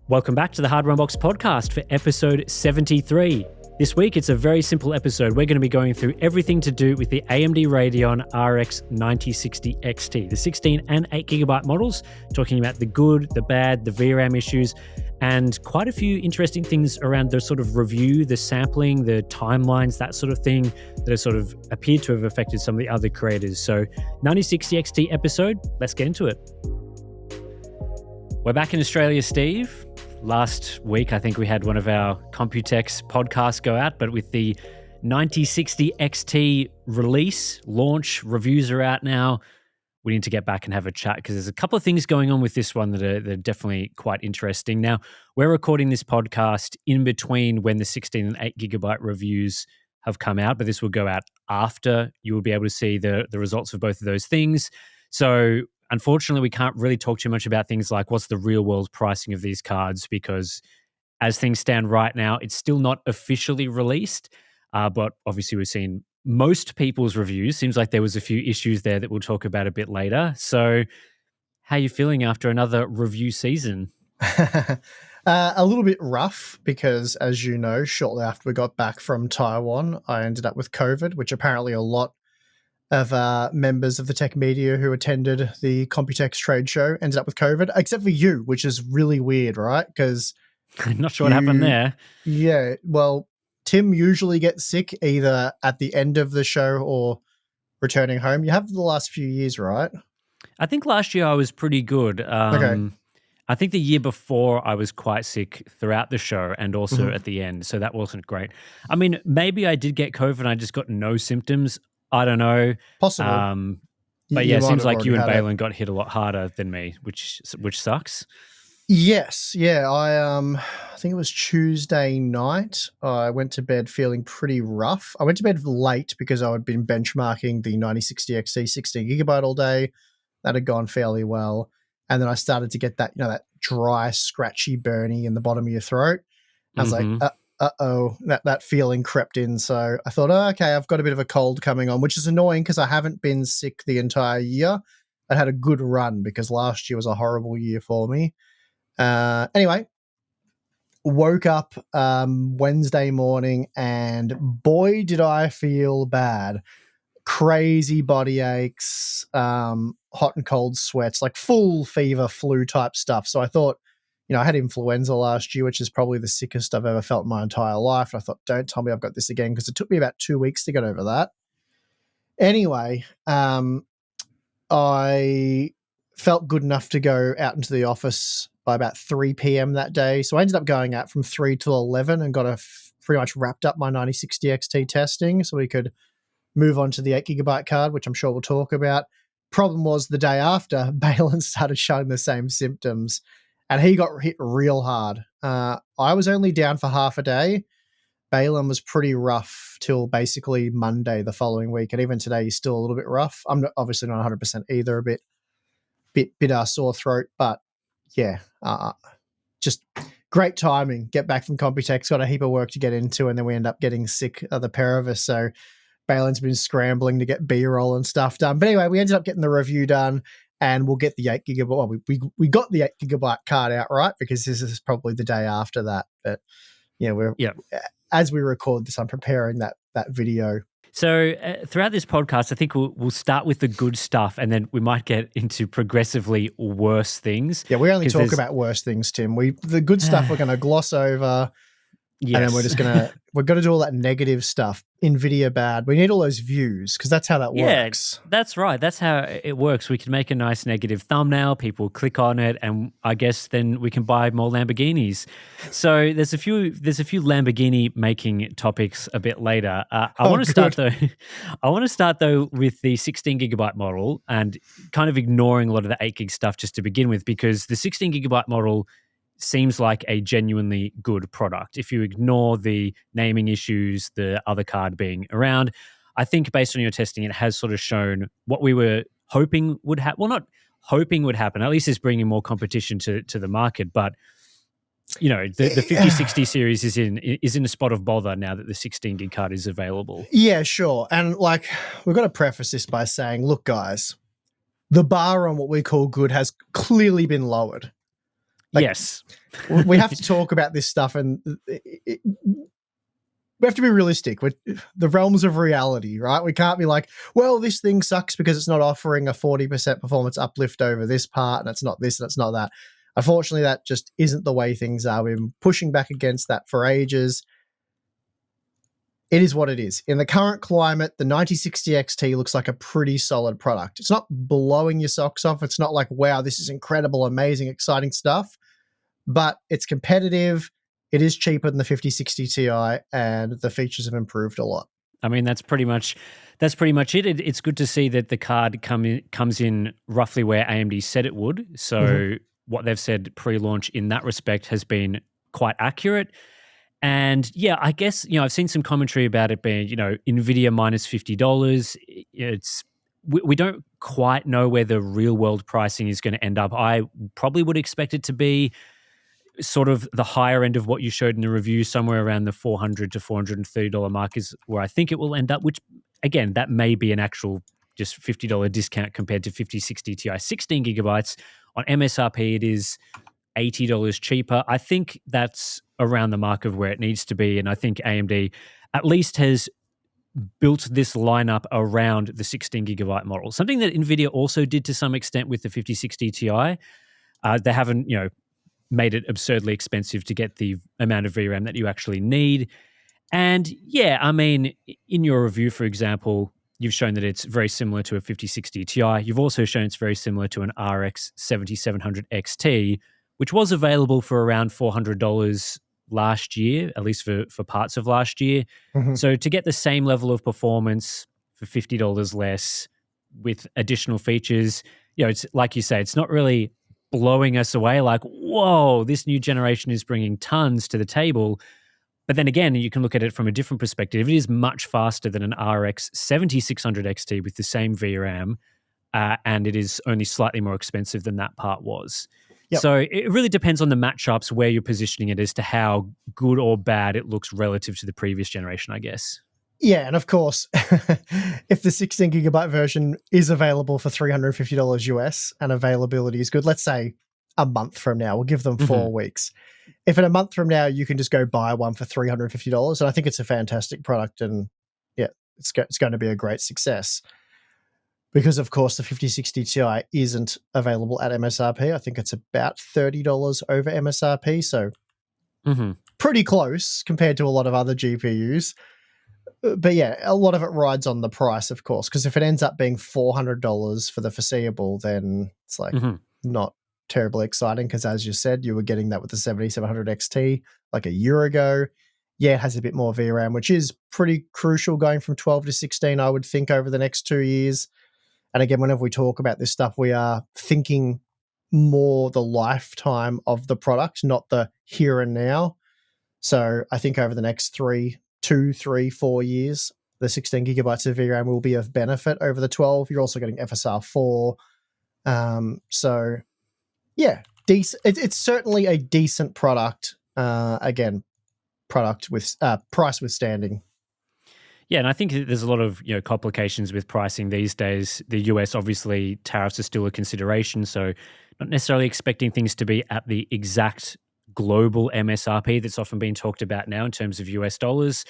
Welcome back to the Hardware Unboxed podcast for episode 73. This week, it's a very simple episode. We're going to be going through everything to do with the AMD Radeon RX 9060 XT, the 16 and 8GB models, talking about the good, the bad, the VRAM issues, and quite a few interesting things around the sort of review, the sampling, the timelines, that sort of thing that have sort of appeared to have affected some of the other creators. So 9060 XT episode, let's get into it. We're back in Australia, Steve. Last week, I think we had one of our Computex podcasts go out, but with the 9060 XT release, launch, reviews are out now. We need to get back and have a chat because there's a couple of things going on with this one that are definitely quite interesting. Now, we're recording this podcast in between when the 16 and 8GB reviews have come out, but this will go out after you will be able to see the results of both of those things. So unfortunately, we can't really talk too much about things like what's the real world pricing of these cards because as things stand right now, it's still not officially released. But obviously, we've seen most people's reviews. Seems like there was a few issues there that we'll talk about a bit later. So how are you feeling after another review season? A little bit rough because, as you know, shortly after we got back from Taiwan, I ended up with COVID, which apparently a lot of members of the tech media who attended the Computex trade show ended up with COVID, except for you, which is really weird, right? Because I'm not sure what happened there. Yeah, well, Tim usually gets sick either at the end of the show or returning home. You have the last few years, right? I think last year I was pretty good. Okay. I think the year before I was quite sick throughout the show and also at the end, so that wasn't great. I mean, maybe I did get COVID and I just got no symptoms. I don't know. Possible. But yeah, it seems like you and Balin got hit a lot harder than me, which sucks. Yes. Yeah. I think it was Tuesday night. I went to bed feeling pretty rough. I went to bed late because I had been benchmarking the 9060 XT 16GB all day. That had gone fairly well. And then I started to get that, that dry, scratchy, burny in the bottom of your throat. I was like, uh-oh, that feeling crept in. So I thought, oh, okay, I've got a bit of a cold coming on, which is annoying because I haven't been sick the entire year. I had a good run because last year was a horrible year for me. Anyway, woke up Wednesday morning and boy, did I feel bad. Crazy body aches, hot and cold sweats, like full fever, flu type stuff. So I thought, I had influenza last year, which is probably the sickest I've ever felt in my entire life. And I thought, don't tell me I've got this again, because it took me about 2 weeks to get over that. Anyway, I felt good enough to go out into the office by about 3 p.m. that day. So I ended up going out from 3 till 11 and got pretty much wrapped up my 9060 XT testing so we could move on to the 8GB card, which I'm sure we'll talk about. Problem was the day after, Balin started showing the same symptoms. And he got hit real hard. I was only down for half a day. Balin was pretty rough till basically Monday the following week. And even today, he's still a little bit rough. I'm obviously not 100% either, a bit sore throat. But yeah, just great timing. Get back from Computex, got a heap of work to get into, and then we end up getting sick, the pair of us. So Balin's been scrambling to get B-roll and stuff done. But anyway, we ended up getting the review done. And we'll get the 8GB. Well, we got the 8GB card out, right? Because this is probably the day after that. But as we record this, I'm preparing that video. So throughout this podcast, I think we'll start with the good stuff, and then we might get into progressively worse things. Yeah, we only talk about worse things, Tim. The good stuff we're going to gloss over. Yes. And then we're going to do all that negative stuff. NVIDIA bad. We need all those views because that's how that works. That's right. That's how it works. We can make a nice negative thumbnail. People click on it, and I guess then we can buy more Lamborghinis. So there's a few Lamborghini making topics a bit later. I want to start though with the 16GB model and kind of ignoring a lot of the 8GB stuff just to begin with, because the 16GB model seems like a genuinely good product. If you ignore the naming issues, the other card being around, I think based on your testing, it has sort of shown what we were hoping would happen. Well, not hoping would happen. At least it's bringing more competition to the market. But the 5060 series is in a spot of bother now that the 16GB card is available. Yeah, sure. And we've got to preface this by saying, look, guys, the bar on what we call good has clearly been lowered. Like, Yes. we have to talk about this stuff, and we have to be realistic with the realms of reality, right? We can't be like, well, this thing sucks because it's not offering a 40% performance uplift over this part, and it's not this and it's not that. Unfortunately, that just isn't the way things are. We've been pushing back against that for ages. It is what it is. In the current climate, the 9060 XT looks like a pretty solid product. It's not blowing your socks off. It's not like, wow, this is incredible, amazing, exciting stuff, but it's competitive. It is cheaper than the 5060 Ti, and the features have improved a lot. I mean, that's pretty much it. It's good to see that the card comes in roughly where AMD said it would. So what they've said pre-launch in that respect has been quite accurate. And yeah, I guess, I've seen some commentary about it being, NVIDIA minus $50. We don't quite know where the real world pricing is going to end up. I probably would expect it to be sort of the higher end of what you showed in the review, somewhere around the $400 to $430 mark is where I think it will end up, which again, that may be an actual just $50 discount compared to 5060 Ti 16 gigabytes. On MSRP, it is $80 cheaper. I think that's around the mark of where it needs to be. And I think AMD at least has built this lineup around the 16 gigabyte model, something that NVIDIA also did to some extent with the 5060 Ti. They haven't, made it absurdly expensive to get the amount of VRAM that you actually need. And yeah, I mean, in your review, for example, you've shown that it's very similar to a 5060 Ti. You've also shown it's very similar to an RX 7700 XT, which was available for around $400 last year, at least for parts of last year. So to get the same level of performance for $50 less with additional features, it's like you say, it's not really blowing us away like, whoa, this new generation is bringing tons to the table. But then again, you can look at it from a different perspective. It is much faster than an RX 7600 XT with the same VRAM, and it is only slightly more expensive than that part was. Yep. So it really depends on the matchups where you're positioning it as to how good or bad it looks relative to the previous generation, I guess. Yeah, and of course, if the 16 gigabyte version is available for $350 US and availability is good, let's say a month from now, we'll give them 4 weeks. If in a month from now you can just go buy one for $350, and I think it's a fantastic product, and yeah, it's going to be a great success. Because of course the 5060 Ti isn't available at MSRP. I think it's about $30 over MSRP, so pretty close compared to a lot of other GPUs. But yeah, a lot of it rides on the price, of course, because if it ends up being $400 for the foreseeable, then it's like not terribly exciting, because as you said, you were getting that with the 7700 XT like a year ago. Yeah, it has a bit more VRAM, which is pretty crucial going from 12 to 16, I would think, over the next 2 years. And again, whenever we talk about this stuff, we are thinking more the lifetime of the product, not the here and now. So I think over the next 2, 3, 4 years, the 16 gigabytes of VRAM will be of benefit over the 12. You're also getting FSR4. So yeah, it's certainly a decent product. Again, product with price withstanding. Yeah, and I think there's a lot of complications with pricing these days. The US, obviously, tariffs are still a consideration, so not necessarily expecting things to be at the exact global MSRP that's often being talked about now in terms of US dollars.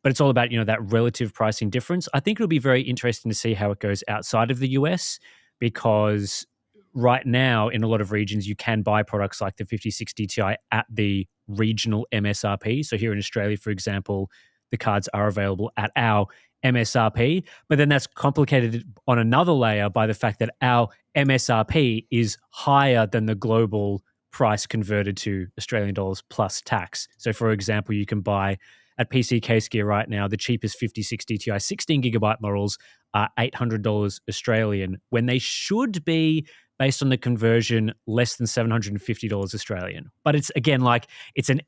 But it's all about that relative pricing difference. I think it'll be very interesting to see how it goes outside of the US, because right now in a lot of regions you can buy products like the 5060 Ti at the regional MSRP. So here in Australia, for example, the cards are available at our MSRP, but then that's complicated on another layer by the fact that our MSRP is higher than the global price converted to Australian dollars plus tax. So for example, you can buy at PC Case Gear right now, the cheapest 5060 Ti 16 gigabyte models are $800 Australian, when they should be, based on the conversion, less than $750 Australian. But it's, again, like, it's an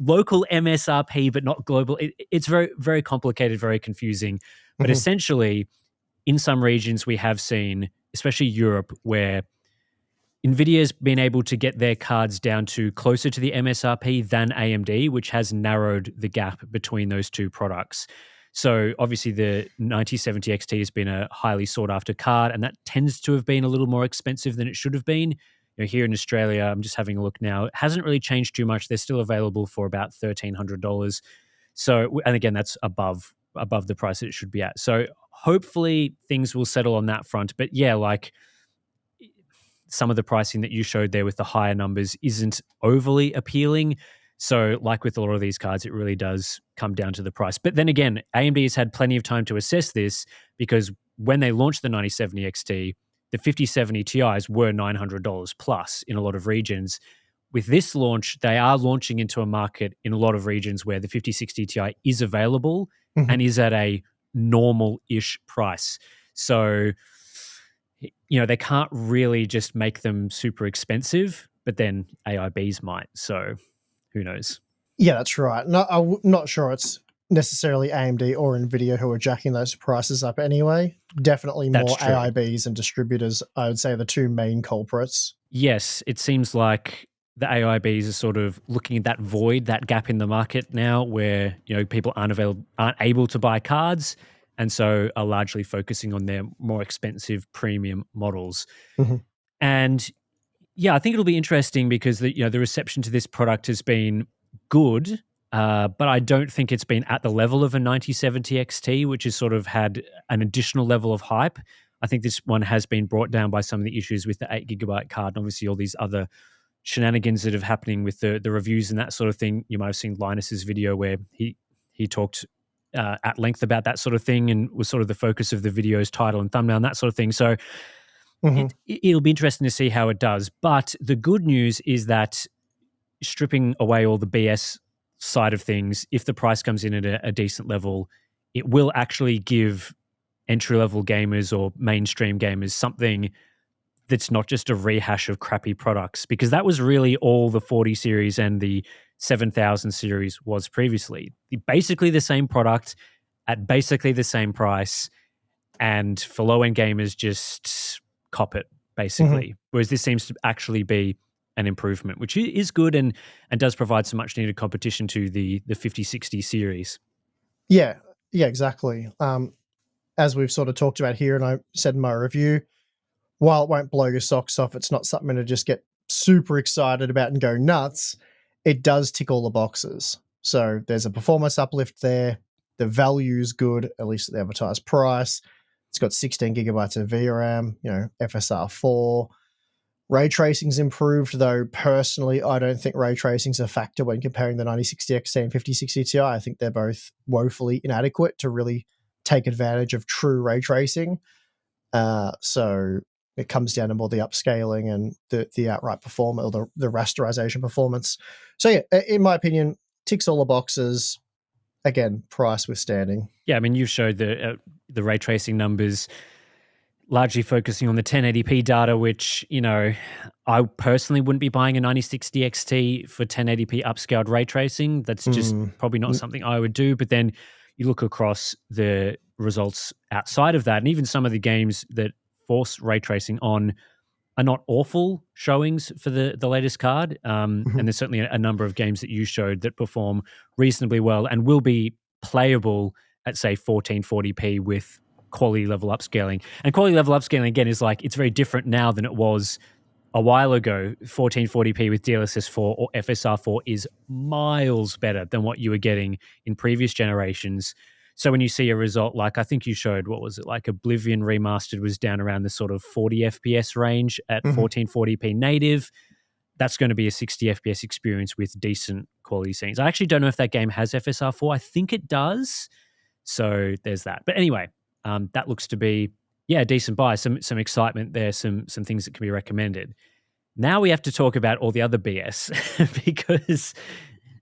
local MSRP, but not global. It's very, very complicated, very confusing. But essentially, in some regions, we have seen, especially Europe, where NVIDIA's been able to get their cards down to closer to the MSRP than AMD, which has narrowed the gap between those two products. So obviously the 9070 XT has been a highly sought after card, and that tends to have been a little more expensive than it should have been. here in Australia, I'm just having a look now. It hasn't really changed too much. They're still available for about $1,300. So, and again, that's above the price it should be at. So hopefully things will settle on that front. But yeah, like some of the pricing that you showed there with the higher numbers isn't overly appealing. So, like with a lot of these cards, it really does come down to the price. But then again, AMD has had plenty of time to assess this, because when they launched the 9070 XT, the 5070 Ti's were $900 plus in a lot of regions. With this launch, they are launching into a market in a lot of regions where the 5060 Ti is available and is at a normal-ish price. So, they can't really just make them super expensive, but then AIBs might. So who knows? Yeah, that's right. No, I'm not sure it's necessarily AMD or NVIDIA who are jacking those prices up anyway. Definitely more AIBs and distributors, I would say, are the two main culprits. Yes, it seems like the AIBs are sort of looking at that void, that gap in the market now where, people aren't able to buy cards, and so are largely focusing on their more expensive premium models. And yeah, I think it'll be interesting because the reception to this product has been good, but I don't think it's been at the level of a 9070 XT, which has sort of had an additional level of hype. I think this one has been brought down by some of the issues with the 8GB card, and obviously all these other shenanigans that are happening with the reviews and that sort of thing. You might have seen Linus's video where he talked at length about that sort of thing and was sort of the focus of the video's title and thumbnail and that sort of thing. So it'll be interesting to see how it does. But the good news is that, stripping away all the BS side of things, if the price comes in at a decent level, it will actually give entry-level gamers or mainstream gamers something that's not just a rehash of crappy products, because that was really all the 40 series and the 7000 series was previously. Basically the same product at basically the same price, and for low-end gamers, just cop it, basically. Whereas this seems to actually be an improvement, which is good and does provide some much-needed competition to the 5060 series. Yeah, exactly. As we've sort of talked about here, and I said in my review, while it won't blow your socks off, it's not something to just get super excited about and go nuts. It does tick all the boxes. So there's a performance uplift there. The value's good, at least at the advertised price. It's got 16 gigabytes of VRAM, FSR 4. Ray tracing's improved, though personally I don't think ray tracing's a factor when comparing the 9060 XT and 5060 Ti. I think they're both woefully inadequate to really take advantage of true ray tracing. So it comes down to more the upscaling and the outright performance, or the rasterization performance. So yeah, in my opinion, ticks all the boxes. Again, price withstanding. Yeah, I mean, you showed the ray tracing numbers, largely focusing on the 1080p data, which, I personally wouldn't be buying a 9060 XT for 1080p upscaled ray tracing. That's just probably not something I would do. But then you look across the results outside of that, and even some of the games that force ray tracing on are not awful showings for the latest card. And there's certainly a number of games that you showed that perform reasonably well and will be playable at, say, 1440p with quality level upscaling. And quality level upscaling, again, is like, it's very different now than it was a while ago. 1440p with DLSS 4 or FSR 4 is miles better than what you were getting in previous generations. So when you see a result like, I think you showed, what was it, like Oblivion Remastered was down around the sort of 40 FPS range at 1440p native, that's going to be a 60 FPS experience with decent quality scenes. I actually don't know if that game has FSR 4. I think it does. So there's that. But anyway, that looks to be, a decent buy. Some excitement there, some things that can be recommended. Now we have to talk about all the other BS because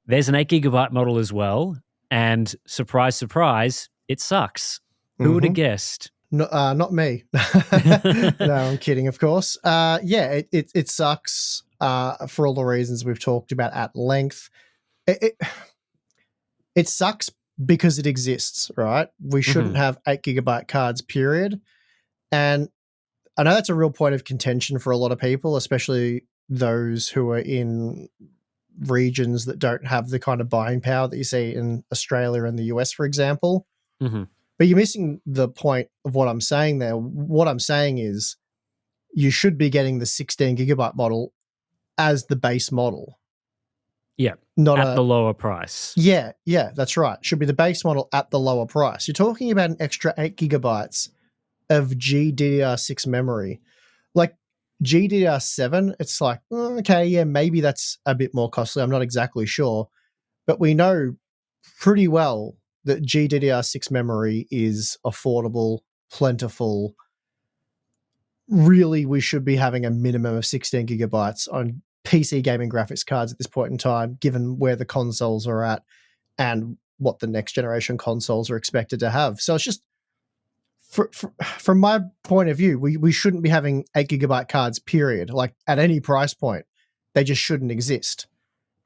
there's an 8GB model as well. And surprise, surprise, it sucks. Who would have guessed? No, not me. No, I'm kidding, of course. It sucks for all the reasons we've talked about at length. It sucks because it exists, right? We shouldn't have 8GB cards, period. And I know that's a real point of contention for a lot of people, especially those who are in regions that don't have the kind of buying power that you see in Australia and the US, for example. But you're missing the point of what I'm saying there. What I'm saying is you should be getting the 16 gigabyte model as the base model. Yeah, not at the lower price. Yeah, that's right. Should be the base model at the lower price. You're talking about an extra 8 gigabytes of GDDR6 memory. Like GDDR7, it's like, okay, yeah, maybe that's a bit more costly. I'm not exactly sure. But we know pretty well that GDDR6 memory is affordable, plentiful. Really, we should be having a minimum of 16 gigabytes on PC gaming graphics cards at this point in time, given where the consoles are at and what the next generation consoles are expected to have. So it's just, from my point of view, we shouldn't be having 8 gigabyte cards, period. Like at any price point, they just shouldn't exist.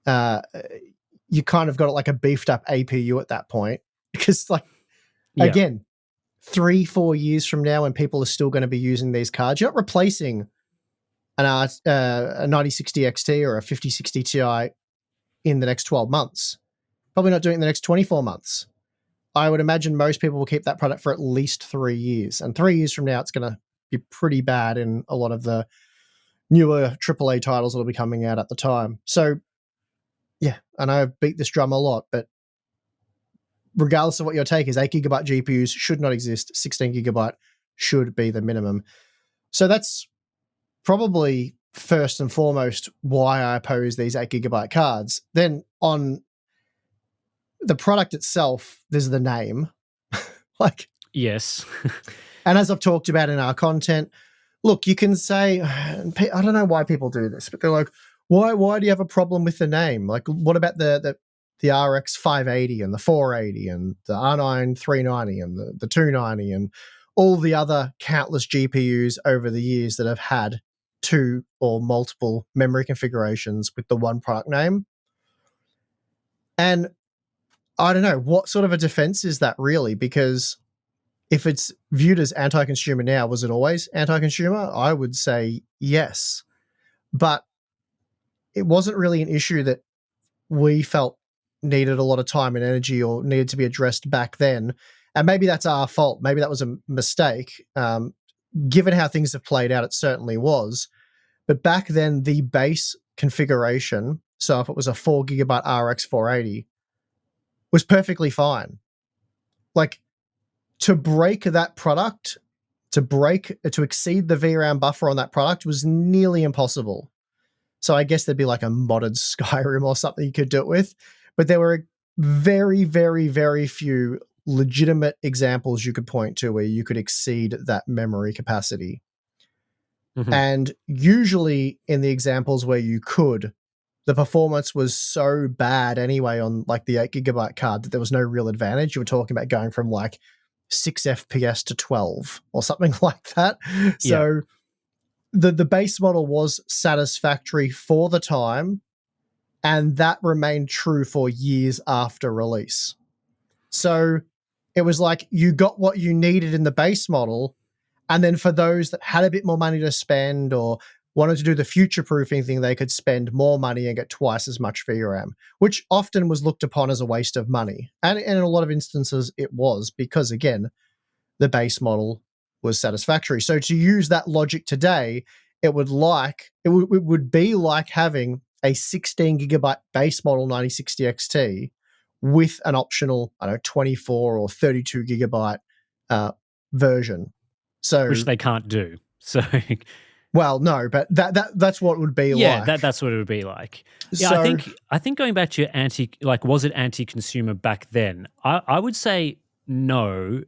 You kind of got like a beefed up APU at that point, because again, 3-4 years from now, when people are still going to be using these cards, you're not replacing a 9060 XT or a 5060 Ti in the next 12 months. Probably not doing it in the next 24 months. I would imagine most people will keep that product for at least 3 years. And 3 years from now, it's going to be pretty bad in a lot of the newer AAA titles that will be coming out at the time. So, yeah, and I've beat this drum a lot, but regardless of what your take is, 8 gigabyte GPUs should not exist. 16 gigabyte should be the minimum. So that's probably first and foremost why I oppose these 8 gigabyte cards. Then on the product itself, there's the name. Yes. And as I've talked about in our content, look, you can say, I don't know why people do this, but they're like, why do you have a problem with the name? Like, what about the RX 580 and the 480 and the R9 390 and the 290 and all the other countless GPUs over the years that have had 2 or multiple memory configurations with the one product name? And I don't know, what sort of a defense is that really? Because if it's viewed as anti-consumer now, was it always anti-consumer? I would say yes. But it wasn't really an issue that we felt needed a lot of time and energy or needed to be addressed back then. And maybe that's our fault. Maybe that was a mistake. Given how things have played out, it certainly was. But back then, the base configuration, so if it was a 4 gigabyte RX 480, was perfectly fine. Like, to break that product, to exceed the VRAM buffer on that product was nearly impossible. So I guess there'd be like a modded Skyrim or something you could do it with. But there were very, very, very few legitimate examples you could point to where you could exceed that memory capacity. Mm-hmm. And usually in the examples where you could, the performance was so bad anyway on like the 8 gigabyte card that there was no real advantage. You were talking about going from like 6 FPS to 12 or something like that. So the base model was satisfactory for the time, and that remained true for years after release. So it was like you got what you needed in the base model, and then for those that had a bit more money to spend or wanted to do the future-proofing thing, they could spend more money and get twice as much VRAM, which often was looked upon as a waste of money. And in a lot of instances, it was, because, again, the base model was satisfactory. So to use that logic today, it would be like having a 16 gigabyte base model 9060 XT with an optional, 24 or 32 gigabyte version. So, which they can't do. So, well, no, but that's what it would be like. Yeah, that's what it would be like. Yeah, so, I think going back to your was it anti-consumer back then? I would say no,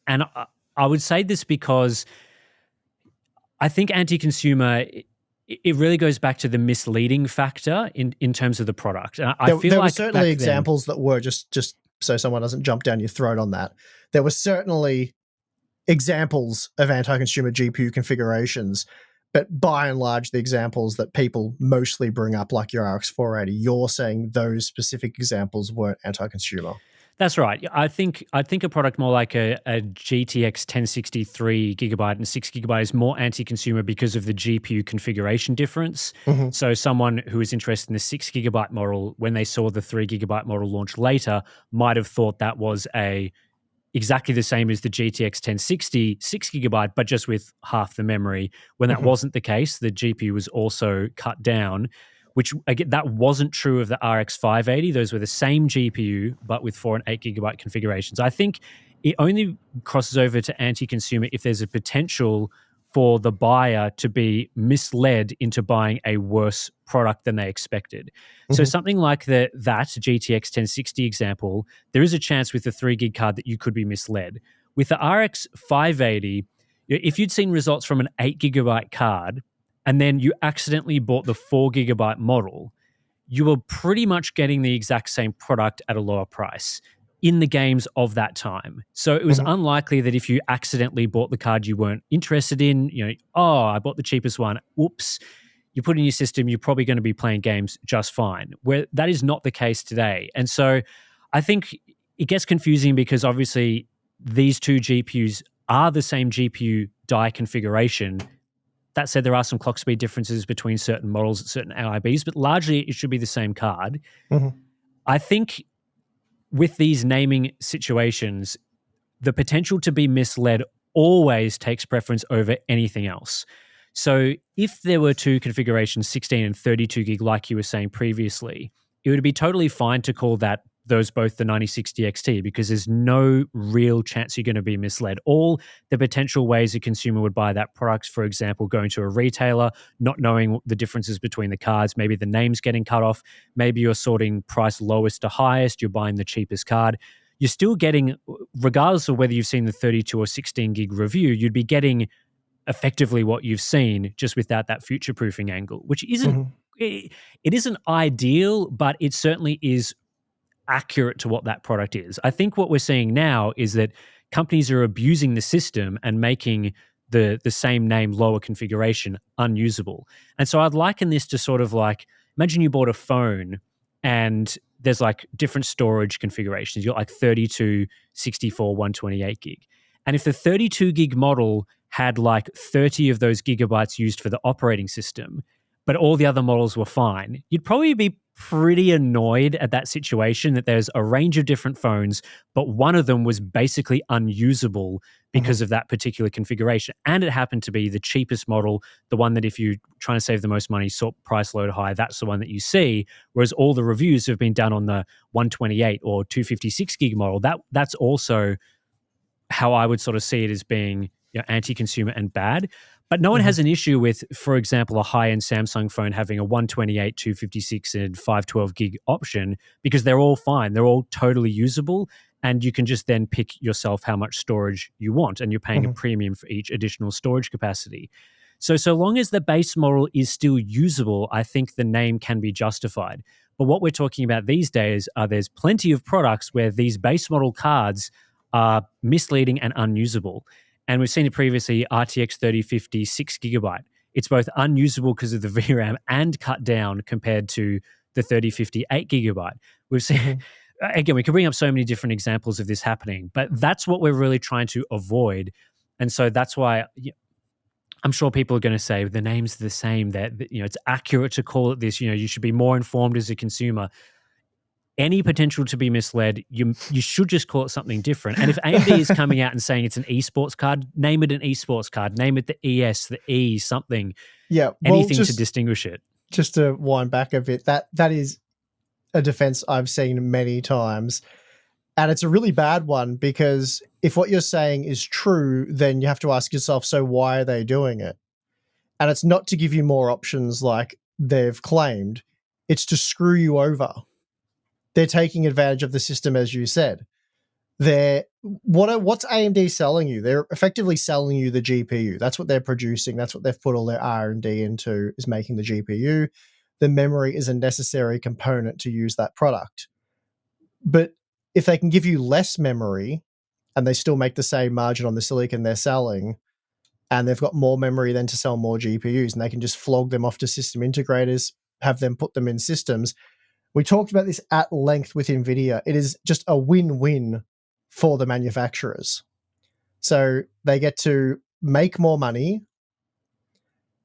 and I would say this because I think anti-consumer, it really goes back to the misleading factor in terms of the product. And I feel there like were certainly examples that were just so someone doesn't jump down your throat on that. There were certainly examples of anti-consumer GPU configurations, but by and large, the examples that people mostly bring up, like your RX 480, you're saying those specific examples weren't anti-consumer. That's right. I think a product more like a GTX 1063 gigabyte and 6 gigabyte is more anti-consumer because of the GPU configuration difference. Mm-hmm. So someone who is interested in the 6 gigabyte model, when they saw the 3 gigabyte model launch later, might have thought that was a exactly the same as the GTX 1060 6GB, but just with half the memory. When that wasn't the case, the GPU was also cut down, which again, that wasn't true of the RX 580. Those were the same GPU, but with 4 and 8GB configurations. I think it only crosses over to anti-consumer if there's a potential for the buyer to be misled into buying a worse product than they expected. So something like that GTX 1060 example, there is a chance with the 3 gig card that you could be misled. With the RX 580, if you'd seen results from an 8GB card and then you accidentally bought the 4GB model, you were pretty much getting the exact same product at a lower price in the games of that time. So it was unlikely that if you accidentally bought the card you weren't interested in, I bought the cheapest one, whoops, you put it in your system, you're probably going to be playing games just fine, where that is not the case today. And so I think it gets confusing because obviously these two GPUs are the same GPU die configuration. That said, there are some clock speed differences between certain models at certain AIBs, but largely it should be the same card. I think with these naming situations, the potential to be misled always takes preference over anything else. So if there were two configurations, 16 and 32 gig, like you were saying previously, it would be totally fine to call those both the 9060 XT because there's no real chance you're going to be misled. All the potential ways a consumer would buy that product, for example, going to a retailer, not knowing the differences between the cards, maybe the name's getting cut off, maybe you're sorting price lowest to highest, you're buying the cheapest card. You're still getting, regardless of whether you've seen the 32 or 16 gig review, you'd be getting effectively what you've seen just without that future-proofing angle, which isn't, it isn't ideal, but it certainly is accurate to what that product is. I think what we're seeing now is that companies are abusing the system and making the same name, lower configuration, unusable. And so I'd liken this to sort of like, imagine you bought a phone and there's like different storage configurations. You're like 32, 64, 128 gig. And if the 32 gig model had like 30 of those gigabytes used for the operating system, but all the other models were fine, you'd probably be pretty annoyed at that situation that there's a range of different phones, but one of them was basically unusable because of that particular configuration. And it happened to be the cheapest model, the one that if you're trying to save the most money, sort price low to high, that's the one that you see. Whereas all the reviews have been done on the 128 or 256 gig model. That's also how I would sort of see it as being anti-consumer and bad. But no one has an issue with, for example, a high-end Samsung phone having a 128, 256, and 512 gig option because they're all fine. They're all totally usable, and you can just then pick yourself how much storage you want, and you're paying a premium for each additional storage capacity. So long as the base model is still usable, I think the name can be justified. But what we're talking about these days are there's plenty of products where these base model cards are misleading and unusable. And we've seen it previously, RTX 3050 6GB. It's both unusable because of the VRAM and cut down compared to the 3050 8GB. We've seen, again, we could bring up so many different examples of this happening, but that's what we're really trying to avoid. And so that's why I'm sure people are going to say the name's the same, that it's accurate to call it this, you should be more informed as a consumer. Any potential to be misled, you should just call it something different. And if AMD is coming out and saying it's an esports card, name it an esports card. Name it the ES, the E, something. Yeah, anything to distinguish it. Just to wind back a bit, that is a defense I've seen many times. And it's a really bad one because if what you're saying is true, then you have to ask yourself, so why are they doing it? And it's not to give you more options like they've claimed. It's to screw you over. They're taking advantage of the system, as you said. What's AMD selling you? They're effectively selling you the GPU. That's what they're producing. That's what they've put all their R&D into, is making the GPU. The memory is a necessary component to use that product. But if they can give you less memory and they still make the same margin on the silicon they're selling, and they've got more memory then to sell more GPUs, and they can just flog them off to system integrators, have them put them in systems. We talked about this at length with NVIDIA. It is just a win-win for the manufacturers. So they get to make more money.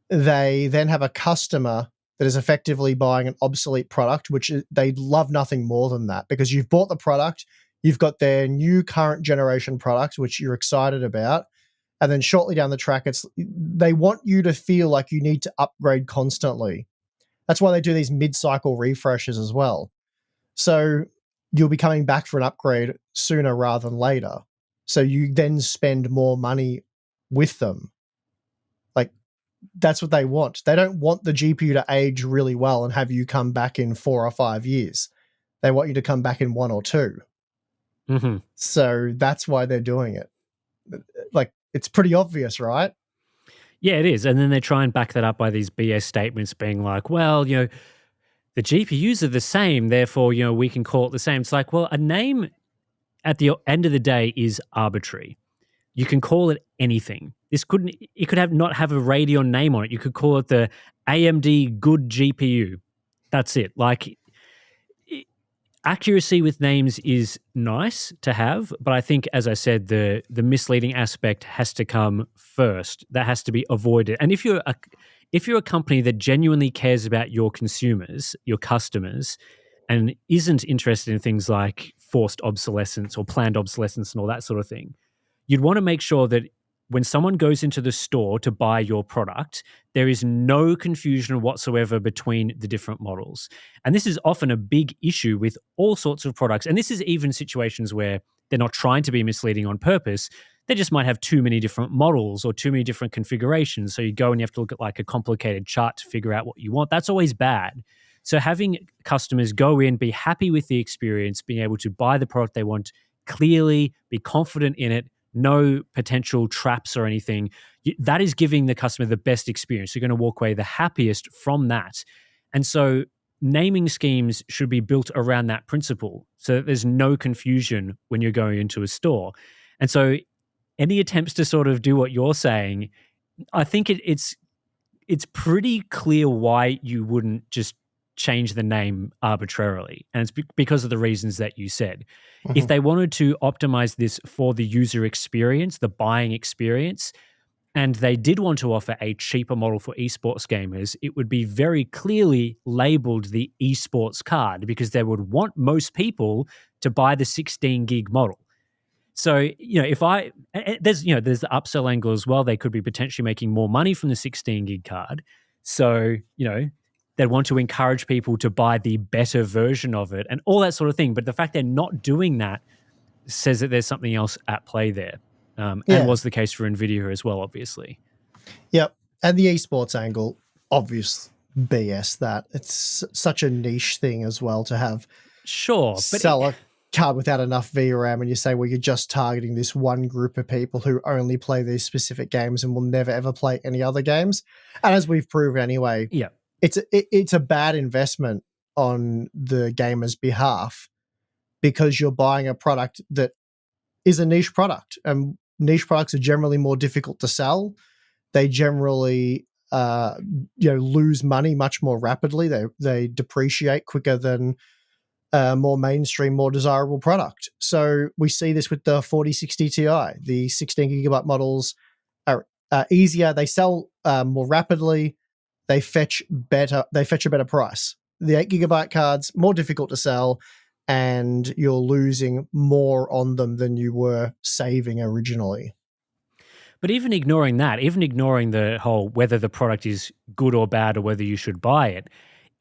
They then have a customer that is effectively buying an obsolete product, which they love nothing more than that, because you've bought the product, You've got their new current generation product, which you're excited about. And then shortly down the track, they want you to feel like you need to upgrade constantly. That's why they do these mid-cycle refreshes as well. So you'll be coming back for an upgrade sooner rather than later. So you then spend more money with them. Like, that's what they want. They don't want the GPU to age really well and have you come back in 4 or 5 years. They want you to come back in 1 or 2. Mm-hmm. So that's why they're doing it. Like, it's pretty obvious, right? Yeah, it is. And then they try and back that up by these BS statements being like, well, the GPUs are the same, therefore, we can call it the same. It's like, well, a name at the end of the day is arbitrary. You can call it anything. It could not have a Radeon name on it. You could call it the AMD Good GPU. That's it. Like, accuracy with names is nice to have, but I think, as I said, the misleading aspect has to come first. That has to be avoided. And if you're a company that genuinely cares about your consumers, your customers, and isn't interested in things like forced obsolescence or planned obsolescence and all that sort of thing, you'd want to make sure that when someone goes into the store to buy your product, there is no confusion whatsoever between the different models. And this is often a big issue with all sorts of products. And this is even situations where they're not trying to be misleading on purpose. They just might have too many different models or too many different configurations. So you go and you have to look at like a complicated chart to figure out what you want. That's always bad. So having customers go in, be happy with the experience, being able to buy the product they want clearly, be confident in it, no potential traps or anything, that is giving the customer the best experience. You're going to walk away the happiest from that. And so naming schemes should be built around that principle so that there's no confusion when you're going into a store. And so any attempts to sort of do what you're saying, I think it's pretty clear why you wouldn't just change the name arbitrarily. And it's because of the reasons that you said. Mm-hmm. If they wanted to optimize this for the user experience, the buying experience, and they did want to offer a cheaper model for esports gamers, it would be very clearly labeled the esports card, because they would want most people to buy the 16 gig model. So, if there's the upsell angle as well. They could be potentially making more money from the 16 gig card. So, they'd want to encourage people to buy the better version of it and all that sort of thing. But the fact they're not doing that says that there's something else at play there. And was the case for NVIDIA as well, obviously. Yep. And the esports angle, obvious BS that. It's such a niche thing as well to have. Sure. But sell a card without enough VRAM and you say, well, you're just targeting this one group of people who only play these specific games and will never, ever play any other games. And as we've proven anyway, yeah, it's a bad investment on the gamer's behalf, because you're buying a product that is a niche product. And niche products are generally more difficult to sell. They generally lose money much more rapidly. They depreciate quicker than more mainstream, more desirable product. So we see this with the 4060 Ti. The 16 gigabyte models are easier. They sell more rapidly. They fetch a better price. The 8 gigabyte cards, more difficult to sell, and you're losing more on them than you were saving originally. But even ignoring that, even ignoring the whole whether the product is good or bad or whether you should buy it,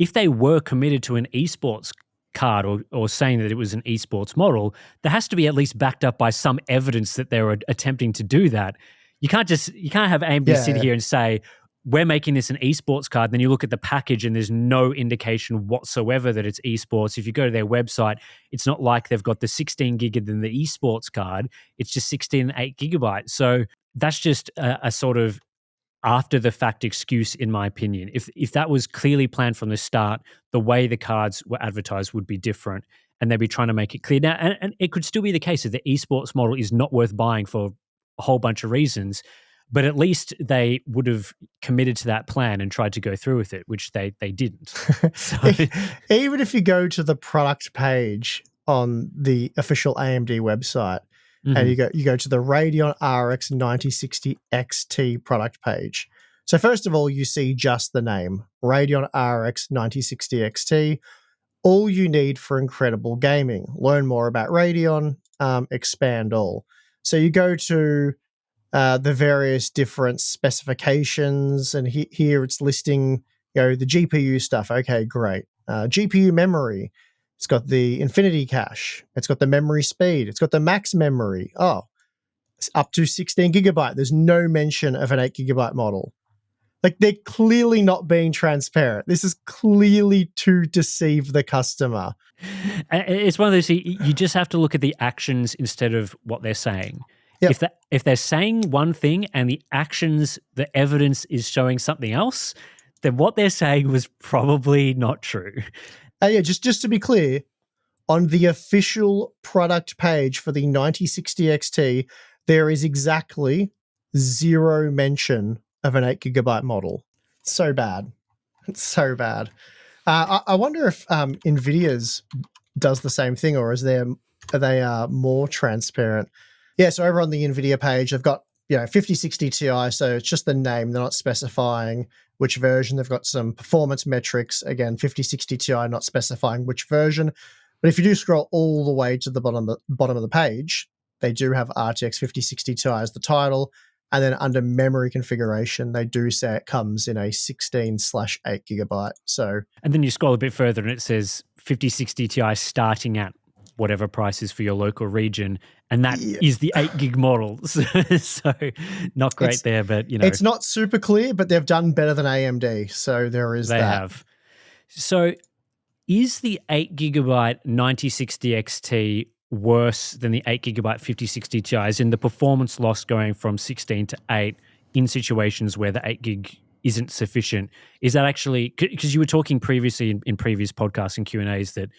if they were committed to an esports card or saying that it was an esports model, there has to be at least backed up by some evidence that they were attempting to do that. You can't have AMD sit here and say, we're making this an esports card, then you look at the package and there's no indication whatsoever that it's esports. If you go to their website, it's not like they've got the 16 gig and then the esports card. It's just 16 and 8 gigabytes. So that's just a sort of after the fact excuse, in my opinion. If that was clearly planned from the start, the way the cards were advertised would be different, and they'd be trying to make it clear. Now, and it could still be the case that the esports model is not worth buying for a whole bunch of reasons, but at least they would have committed to that plan and tried to go through with it, which they didn't. So, even if you go to the product page on the official AMD website, and you go to the Radeon RX 9060 XT product page. So first of all, you see just the name, Radeon RX 9060 XT. all you need for incredible gaming. Learn more about Radeon, expand all. So you go to the various different specifications, and here it's listing, the GPU stuff. Okay, great. GPU memory. It's got the infinity cache. It's got the memory speed. It's got the max memory. Oh, it's up to 16 gigabyte. There's no mention of an 8 gigabyte model. Like, they're clearly not being transparent. This is clearly to deceive the customer. It's one of those, you just have to look at the actions instead of what they're saying. Yep. If they're saying one thing and the actions, the evidence is showing something else, then what they're saying was probably not true. Yeah, just to be clear, on the official product page for the 9060 XT, there is exactly zero mention of an 8 gigabyte model. So bad. It's so bad. I wonder if NVIDIA's does the same thing, or are they more transparent? Yeah, so over on the NVIDIA page, they've got 5060 Ti, so it's just the name. They're not specifying which version. They've got some performance metrics. Again, 5060 Ti, not specifying which version. But if you do scroll all the way to the bottom of the page, they do have RTX 5060 Ti as the title. And then under memory configuration, they do say it comes in a 16/8 gigabyte. So, and then you scroll a bit further and it says 5060 Ti starting at whatever price is for your local region. And that is the 8 gig model. So not great there, but it's not super clear, but they've done better than AMD. So there is they that. Have. So is the 8 gigabyte 9060 XT worse than the 8 gigabyte 5060 Ti, as in the performance loss going from 16 to 8 in situations where the 8 gig isn't sufficient? Is that actually, because you were talking previously in previous podcasts and Q&As that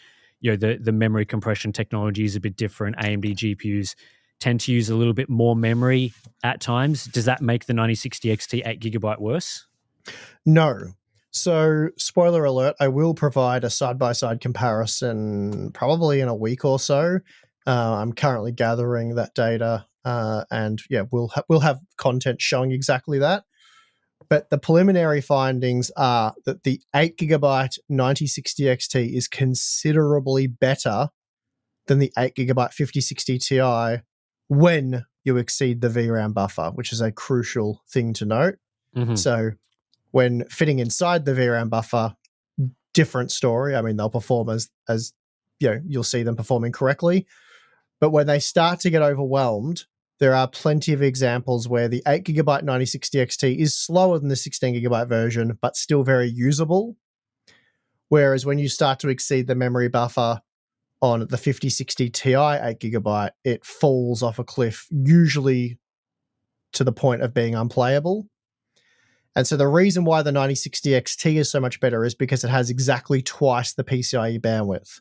the memory compression technology is a bit different. AMD GPUs tend to use a little bit more memory at times. Does that make the 9060 XT 8 gigabyte worse? No. So, spoiler alert, I will provide a side-by-side comparison probably in a week or so. I'm currently gathering that data, and we'll have content showing exactly that. But the preliminary findings are that the 8 gigabyte 9060 XT is considerably better than the 8 gigabyte 5060 Ti when you exceed the VRAM buffer, which is a crucial thing to note. Mm-hmm. So when fitting inside the VRAM buffer, different story. I mean, they'll perform as you'll see them performing correctly. But when they start to get overwhelmed, there are plenty of examples where the 8 gigabyte 9060 XT is slower than the 16 gigabyte version, but still very usable. Whereas when you start to exceed the memory buffer on the 5060 Ti 8 gigabyte, it falls off a cliff, usually to the point of being unplayable. And so the reason why the 9060 XT is so much better is because it has exactly twice the PCIe bandwidth.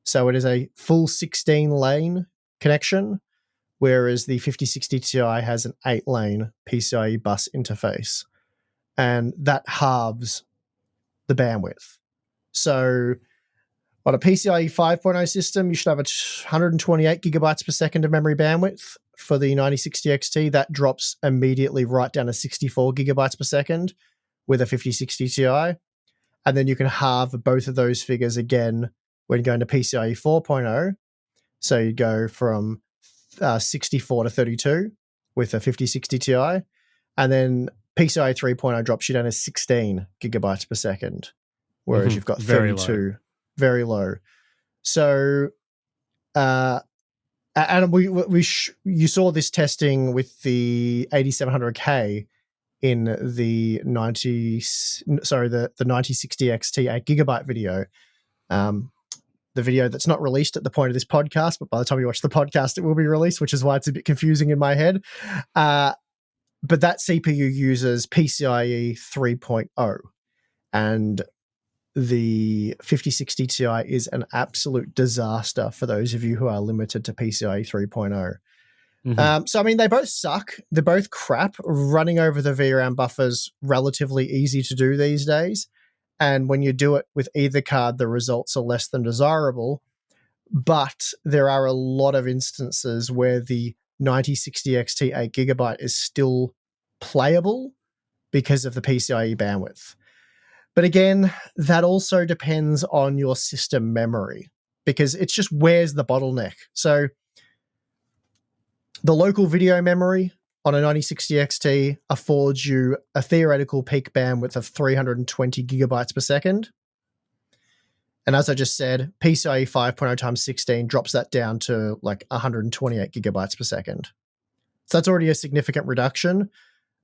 So it is a full 16-lane connection, whereas the 5060 Ti has an 8-lane PCIe bus interface. And that halves the bandwidth. So on a PCIe 5.0 system, you should have 128 gigabytes per second of memory bandwidth. For the 9060 XT, that drops immediately right down to 64 gigabytes per second with a 5060 Ti. And then you can halve both of those figures again when going to PCIe 4.0. So you go from 64 to 32 with a 5060 Ti. And then PCIe 3.0 drops you down to 16 gigabytes per second, whereas you've got 32. Very low. So, and you saw this testing with the 8700K in the 9060 XT 8 gigabyte video. The video that's not released at the point of this podcast, but by the time you watch the podcast, it will be released, which is why it's a bit confusing in my head. But that CPU uses PCIe 3.0, and the 5060 Ti is an absolute disaster for those of you who are limited to PCIe 3.0. Mm-hmm. So, I mean, they both suck. They're both crap. Running over the VRAM buffer's relatively easy to do these days. And when you do it with either card, the results are less than desirable. But there are a lot of instances where the 9060 XT 8 gigabyte is still playable because of the PCIe bandwidth. But again, that also depends on your system memory because it's just where's the bottleneck. So the local video memory on a 9060 XT affords you a theoretical peak bandwidth of 320 gigabytes per second. And as I just said, PCIe 5.0 times 16 drops that down to like 128 gigabytes per second. So that's already a significant reduction,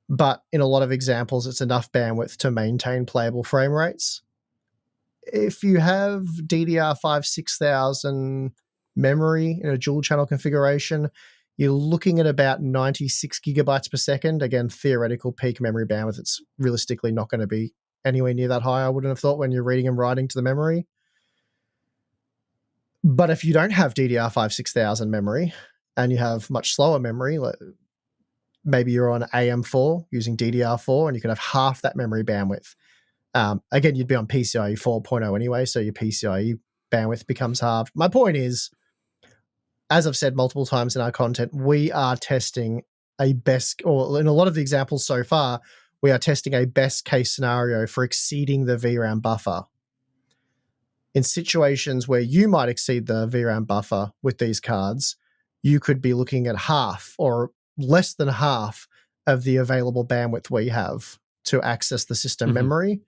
but in a lot of examples, it's enough bandwidth to maintain playable frame rates. If you have DDR5 6000 memory in a dual channel configuration, you're looking at about 96 gigabytes per second. Again, theoretical peak memory bandwidth. It's realistically not going to be anywhere near that high, I wouldn't have thought, when you're reading and writing to the memory. But if you don't have DDR5 6000 memory and you have much slower memory, like maybe you're on AM4 using DDR4 and you can have half that memory bandwidth. Again, you'd be on PCIe 4.0 anyway, so your PCIe bandwidth becomes halved. My point is, as I've said multiple times in our content, we are testing a best, or in a lot of the examples so far, we are testing a best case scenario for exceeding the VRAM buffer. In situations where you might exceed the VRAM buffer with these cards, you could be looking at half or less than half of the available bandwidth we have to access the system memory.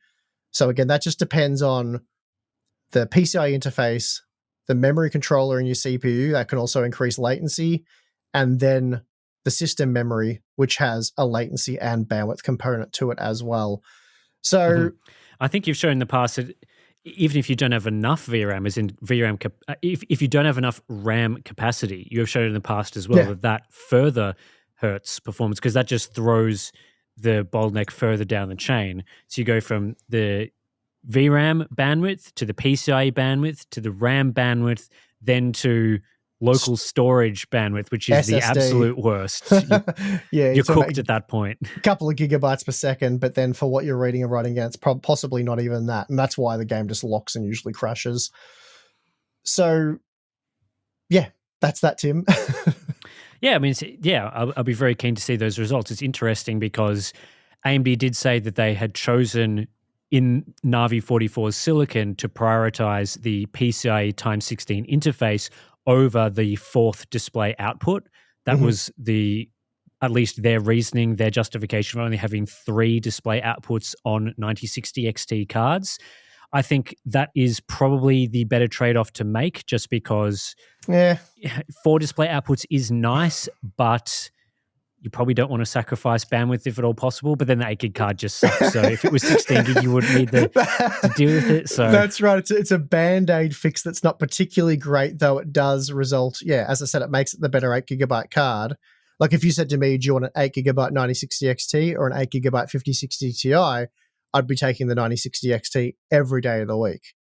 So again, that just depends on the PCI interface, the memory controller in your CPU that can also increase latency, and then the system memory, which has a latency and bandwidth component to it as well. So I think you've shown in the past that even if you don't have enough VRAM, as in VRAM, if you don't have enough RAM capacity, you have shown in the past as well that further hurts performance because that just throws the bottleneck further down the chain. So you go from the VRAM bandwidth to the PCIe bandwidth to the RAM bandwidth, then to local storage bandwidth, which is SSD. The absolute worst. You're cooked at that point. A couple of gigabytes per second, but then for what you're reading and writing against, possibly not even that. And that's why the game just locks and usually crashes. So, yeah, that's that, Tim. Yeah, I mean, I'll be very keen to see those results. It's interesting because AMD did say that they had chosen in Navi 44's silicon to prioritize the PCIe times 16 interface over the fourth display output. That was at least their reasoning, their justification for only having 3 display outputs on 9060 XT cards. I think that is probably the better trade-off to make just because 4 display outputs is nice, but you probably don't want to sacrifice bandwidth if at all possible, but then the 8 gig card just sucks. So if it was 16 gig, you wouldn't need to deal with it. So that's right. It's a band-aid fix that's not particularly great, though it does result, as I said, it makes it the better 8 gigabyte card. Like if you said to me, do you want an 8 gigabyte 9060 XT or an 8 gigabyte 5060 Ti, I'd be taking the 9060 XT every day of the week.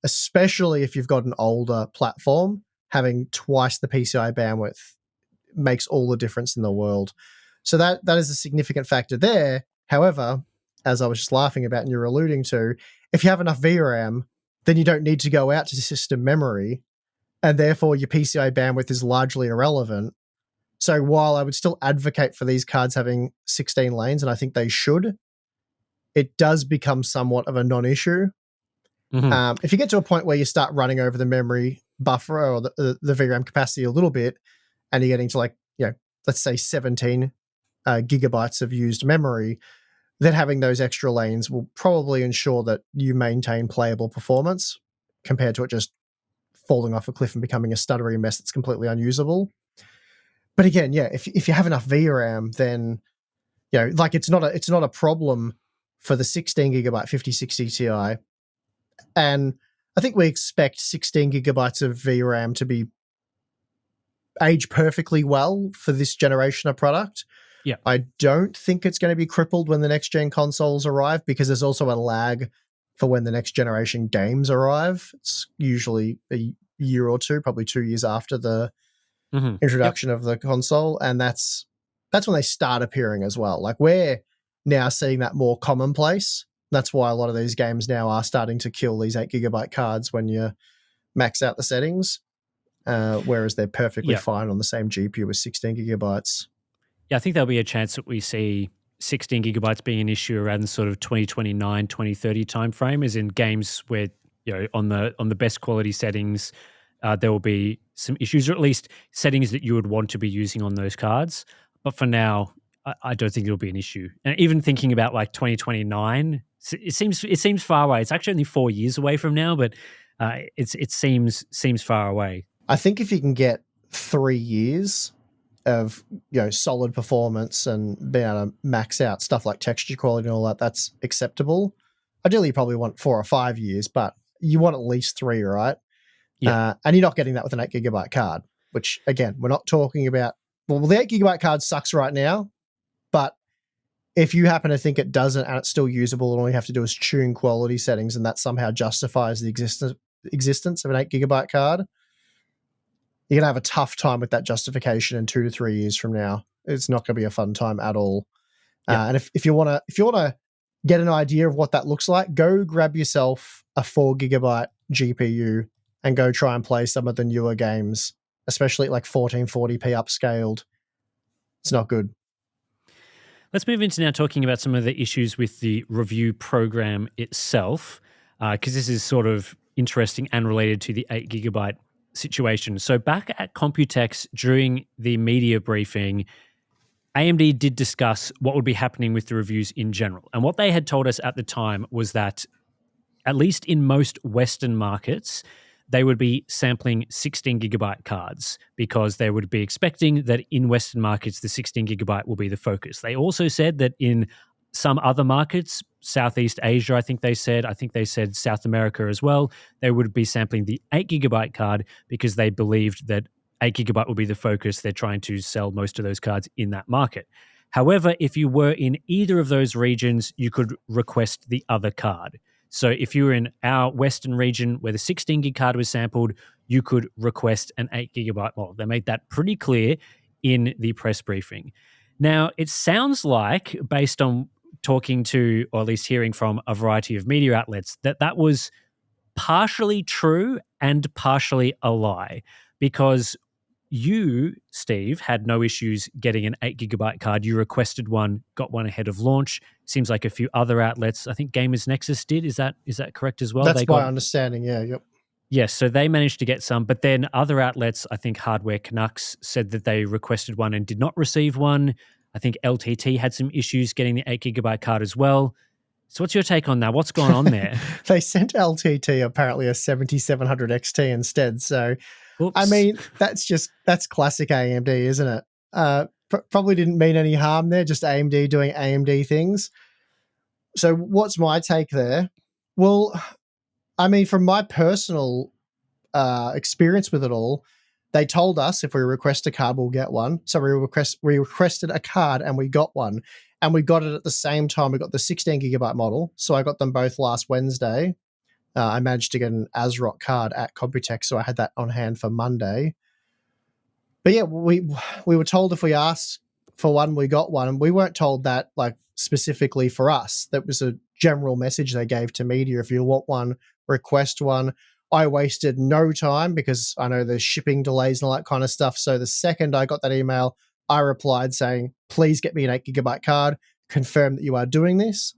Especially if you've got an older platform, having twice the PCI bandwidth makes all the difference in the world. So that is a significant factor there. However, as I was just laughing about and you're alluding to, if you have enough VRAM, then you don't need to go out to system memory, and therefore your PCI bandwidth is largely irrelevant. So while I would still advocate for these cards having 16 lanes, and I think they should, it does become somewhat of a non-issue. If you get to a point where you start running over the memory buffer or the VRAM capacity a little bit, and you're getting to let's say 17 gigabytes of used memory, then having those extra lanes will probably ensure that you maintain playable performance compared to it just falling off a cliff and becoming a stuttery mess that's completely unusable. But again, if you have enough VRAM, then it's not a problem for the 16 gigabyte 5060 Ti. And I think we expect 16 gigabytes of VRAM to be age perfectly well for this generation of product. Yeah. I don't think it's going to be crippled when the next gen consoles arrive because there's also a lag for when the next generation games arrive. It's usually a year or two, probably 2 years after the introduction of the console. And that's when they start appearing as well. Like we're now seeing that more commonplace. That's why a lot of these games now are starting to kill these 8 gigabyte cards when you max out the settings. Whereas they're perfectly fine on the same GPU with 16 gigabytes. Yeah, I think there'll be a chance that we see 16 gigabytes being an issue around the sort of 2029, 2030 timeframe, as in games where, on the best quality settings, there will be some issues, or at least settings that you would want to be using on those cards. But for now, I don't think it'll be an issue. And even thinking about like 2029, it seems far away. It's actually only 4 years away from now, but it seems far away. I think if you can get 3 years of solid performance and being able to max out stuff like texture quality and all that, that's acceptable. Ideally, you probably want 4 or 5 years, but you want at least 3, right? Yeah. And you're not getting that with an 8 gigabyte card, which again, we're not talking about. Well, the 8 gigabyte card sucks right now, but if you happen to think it doesn't and it's still usable and all you have to do is tune quality settings and that somehow justifies the existence of an 8 gigabyte card, you're going to have a tough time with that justification in 2 to 3 years from now. It's not going to be a fun time at all. Yeah. And if you want to get an idea of what that looks like, go grab yourself a 4 gigabyte GPU and go try and play some of the newer games, especially like 1440p upscaled. It's not good. Let's move into now talking about some of the issues with the review program itself, because this is sort of interesting and related to the 8 gigabyte situation. So back at Computex during the media briefing, AMD did discuss what would be happening with the reviews in general. And what they had told us at the time was that, at least in most Western markets, they would be sampling 16 gigabyte cards because they would be expecting that in Western markets, the 16 gigabyte will be the focus. They also said that in some other markets, Southeast Asia, I think they said South America as well, they would be sampling the 8 gigabyte card because they believed that 8 gigabyte will be the focus. They're trying to sell most of those cards in that market. However, if you were in either of those regions, you could request the other card. So if you were in our Western region where the 16 gig card was sampled, you could request an 8 gigabyte model. They made that pretty clear in the press briefing. Now, it sounds like, based on talking to, or at least hearing from a variety of media outlets, that was partially true and partially a lie, because you, Steve, had no issues getting an 8 gigabyte card. You requested one, got one ahead of launch. Seems like a few other outlets, I think Gamers Nexus did. Is that correct as well? That's my understanding, yeah. Yep. Yes, so they managed to get some, but then other outlets, I think Hardware Canucks, said that they requested one and did not receive one. I think LTT had some issues getting the 8 gigabyte card as well. So what's your take on that? What's going on there? They sent LTT apparently a 7700 XT instead. So, oops. I mean, that's classic AMD, isn't it? Probably didn't mean any harm there, just AMD doing AMD things. So what's my take there? Well, I mean, from my personal experience with it all, they told us if we request a card, we'll get one. So we requested a card and we got one. And we got it at the same time. We got the 16 gigabyte model. So I got them both last Wednesday. I managed to get an ASRock card at Computex, so I had that on hand for Monday. But yeah, we were told if we asked for one, we got one. And we weren't told that like specifically for us. That was a general message they gave to media. If you want one, request one. I wasted no time because I know there's shipping delays and all that kind of stuff. So the second I got that email, I replied saying, please get me an 8 gigabyte card, confirm that you are doing this.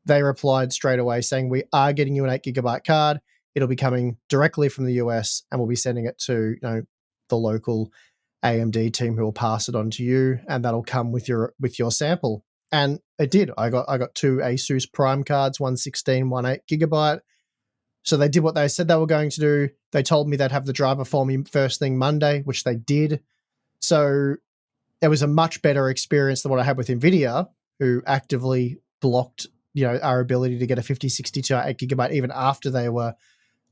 They replied straight away saying, we are getting you an 8 gigabyte card. It'll be coming directly from the US and we'll be sending it to the local AMD team who will pass it on to you, and that'll come with your sample. And it did. I got two Asus Prime cards, one 16, one 8 gigabyte. So they did what they said they were going to do. They told me they'd have the driver for me first thing Monday, which they did. So it was a much better experience than what I had with NVIDIA, who actively blocked, our ability to get a 5062 8 gigabyte even after they were,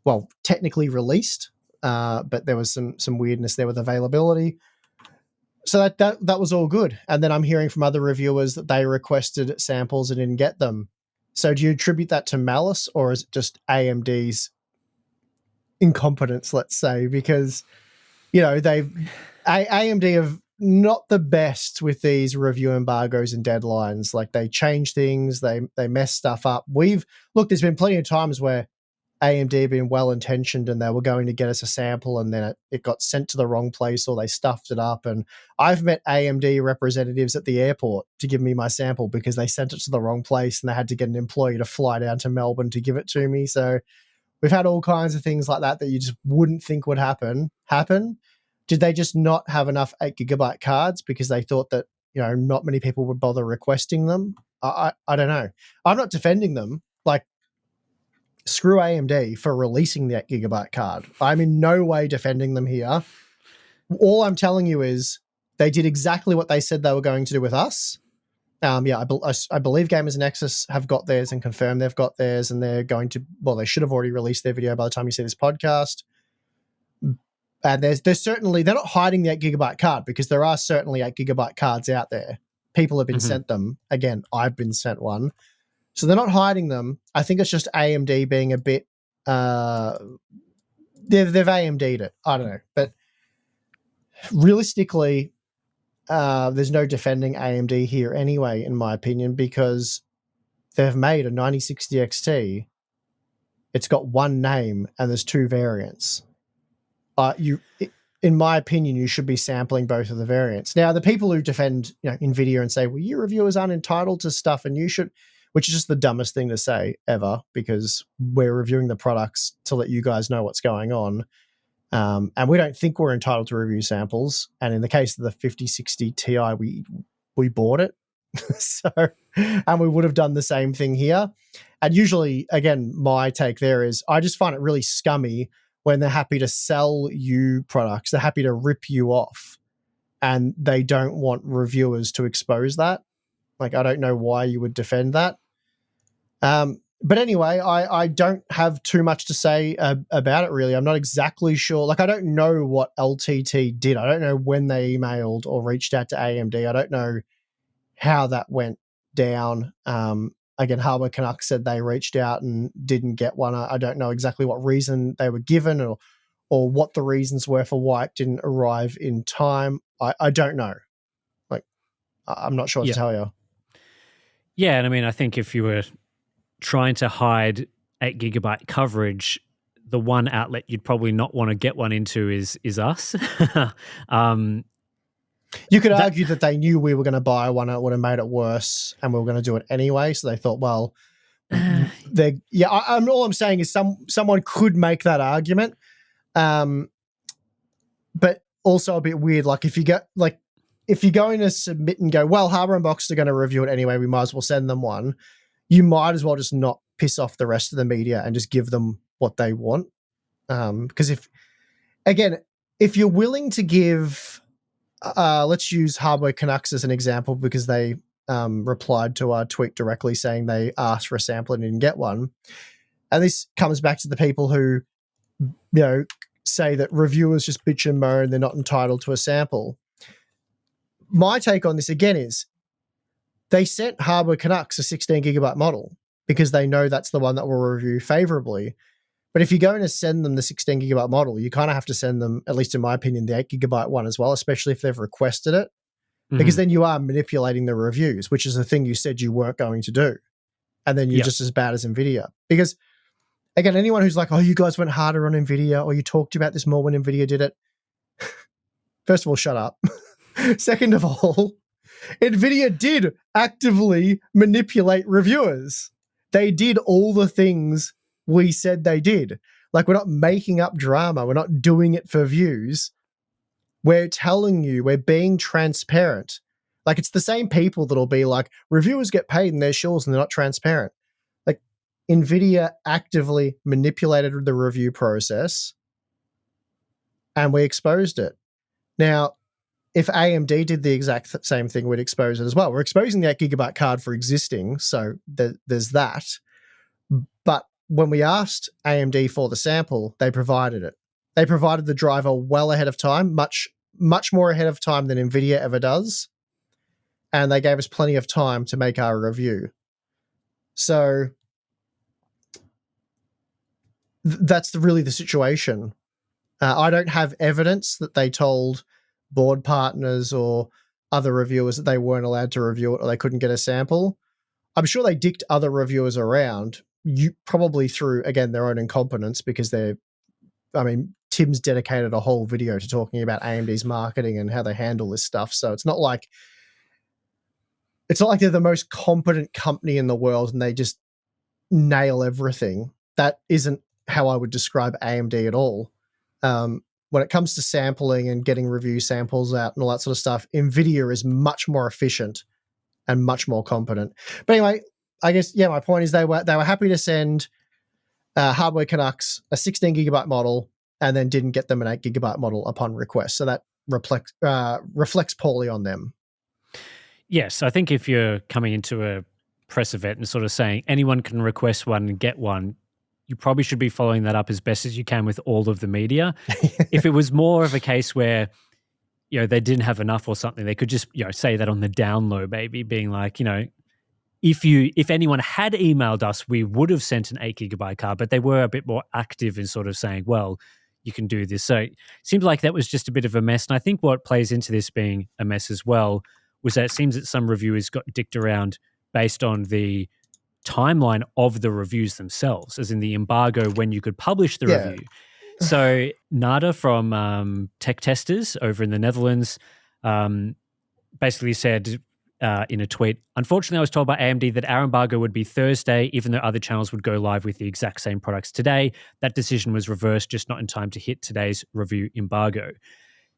well, technically released. But there was some weirdness there with availability. So that was all good. And then I'm hearing from other reviewers that they requested samples and didn't get them. So do you attribute that to malice, or is it just AMD's incompetence, let's say? Because, AMD have not the best with these review embargoes and deadlines. Like, they change things, they mess stuff up. There's been plenty of times where AMD being well-intentioned and they were going to get us a sample and then it got sent to the wrong place or they stuffed it up. And I've met AMD representatives at the airport to give me my sample because they sent it to the wrong place and they had to get an employee to fly down to Melbourne to give it to me. So we've had all kinds of things like that you just wouldn't think would happen. Did they just not have enough 8GB cards because they thought that, not many people would bother requesting them? I don't know. I'm not defending them. Like, screw AMD for releasing the 8GB card. I'm in no way defending them here. All I'm telling you is they did exactly what they said they were going to do with us. I believe Gamers Nexus have got theirs and confirmed they've got theirs, and they're going to, they should have already released their video by the time you see this podcast. And there's certainly, they're not hiding the 8GB card because there are certainly 8GB cards out there. People have been sent them. Again, I've been sent one. So they're not hiding them. I think it's just AMD being a bit, they've AMD'd it. I don't know. But realistically, there's no defending AMD here anyway, in my opinion, because they've made a 9060 XT. It's got one name and there's two variants. In my opinion, you should be sampling both of the variants. Now, the people who defend NVIDIA and say, well, you reviewers aren't entitled to stuff and you should, which is just the dumbest thing to say ever, because we're reviewing the products to let you guys know what's going on. And we don't think we're entitled to review samples. And in the case of the 5060 Ti, we bought it. And we would have done the same thing here. And usually, again, my take there is I just find it really scummy when they're happy to sell you products. They're happy to rip you off and they don't want reviewers to expose that. Like, I don't know why you would defend that. But anyway, I don't have too much to say about it, really. I'm not exactly sure. Like, I don't know what LTT did. I don't know when they emailed or reached out to AMD. I don't know how that went down. Again, Hardware Canucks said they reached out and didn't get one. I don't know exactly what reason they were given or what the reasons were for why it didn't arrive in time. I don't know. Like, I'm not sure what to tell you. Yeah, and I mean, I think if you were trying to hide 8GB coverage, the one outlet you'd probably not want to get one into is us. You could argue that they knew we were going to buy one and it would have made it worse and we were going to do it anyway. So they thought, well, all I'm saying is someone could make that argument. But also a bit weird. Like, if you're going to submit and go, well, Harbour and Box are going to review it anyway, we might as well send them one. You might as well just not piss off the rest of the media and just give them what they want. Because if you're willing to give, let's use Hardware Canucks as an example because they replied to our tweet directly saying they asked for a sample and didn't get one. And this comes back to the people who, say that reviewers just bitch and moan, they're not entitled to a sample. My take on this again is they sent Hardware Canucks a 16GB model because they know that's the one that will review favorably. But if you're going to send them the 16GB model, you kind of have to send them, at least in my opinion, the 8GB one as well, especially if they've requested it, because then you are manipulating the reviews, which is the thing you said you weren't going to do. And then you're just as bad as NVIDIA. Because, again, anyone who's like, oh, you guys went harder on NVIDIA or you talked about this more when NVIDIA did it, first of all, shut up. Second of all, NVIDIA did actively manipulate reviewers. They did all the things we said they did. Like, we're not making up drama. We're not doing it for views. We're telling you, we're being transparent. Like, it's the same people that'll be like, reviewers get paid in their shills and they're not transparent. Like, NVIDIA actively manipulated the review process and we exposed it. Now, if AMD did the exact same thing, we'd expose it as well. We're exposing the 8GB card for existing, so there's that. But when we asked AMD for the sample, they provided it. They provided the driver well ahead of time, much more ahead of time than NVIDIA ever does. And they gave us plenty of time to make our review. So that's really the situation. I don't have evidence that they told board partners or other reviewers that they weren't allowed to review it or they couldn't get a sample. I'm sure they dicked other reviewers around, you probably through, again, their own incompetence, because Tim's dedicated a whole video to talking about AMD's marketing and how they handle this stuff. So it's not like they're the most competent company in the world and they just nail everything. That isn't how I would describe AMD at all. When it comes to sampling and getting review samples out and all that sort of stuff, NVIDIA is much more efficient and much more competent. But anyway, I guess, my point is they were happy to send Hardware Canucks a 16 gigabyte model and then didn't get them an 8 gigabyte model upon request. So that reflects poorly on them. Yes, I think if you're coming into a press event and sort of saying anyone can request one and get one, you probably should be following that up as best as you can with all of the media. If it was more of a case where, they didn't have enough or something, they could just, say that on the down low, maybe being like, if anyone had emailed us, we would have sent an 8 gigabyte card, but they were a bit more active in sort of saying, well, you can do this. So it seems like that was just a bit of a mess. And I think what plays into this being a mess as well was that it seems that some reviewers got dicked around based on the timeline of the reviews themselves, as in the embargo when you could publish the review. So Nada from Tech Testers over in the Netherlands basically said in a tweet, unfortunately, I was told by AMD that our embargo would be Thursday, even though other channels would go live with the exact same products today. That decision was reversed, just not in time to hit today's review embargo.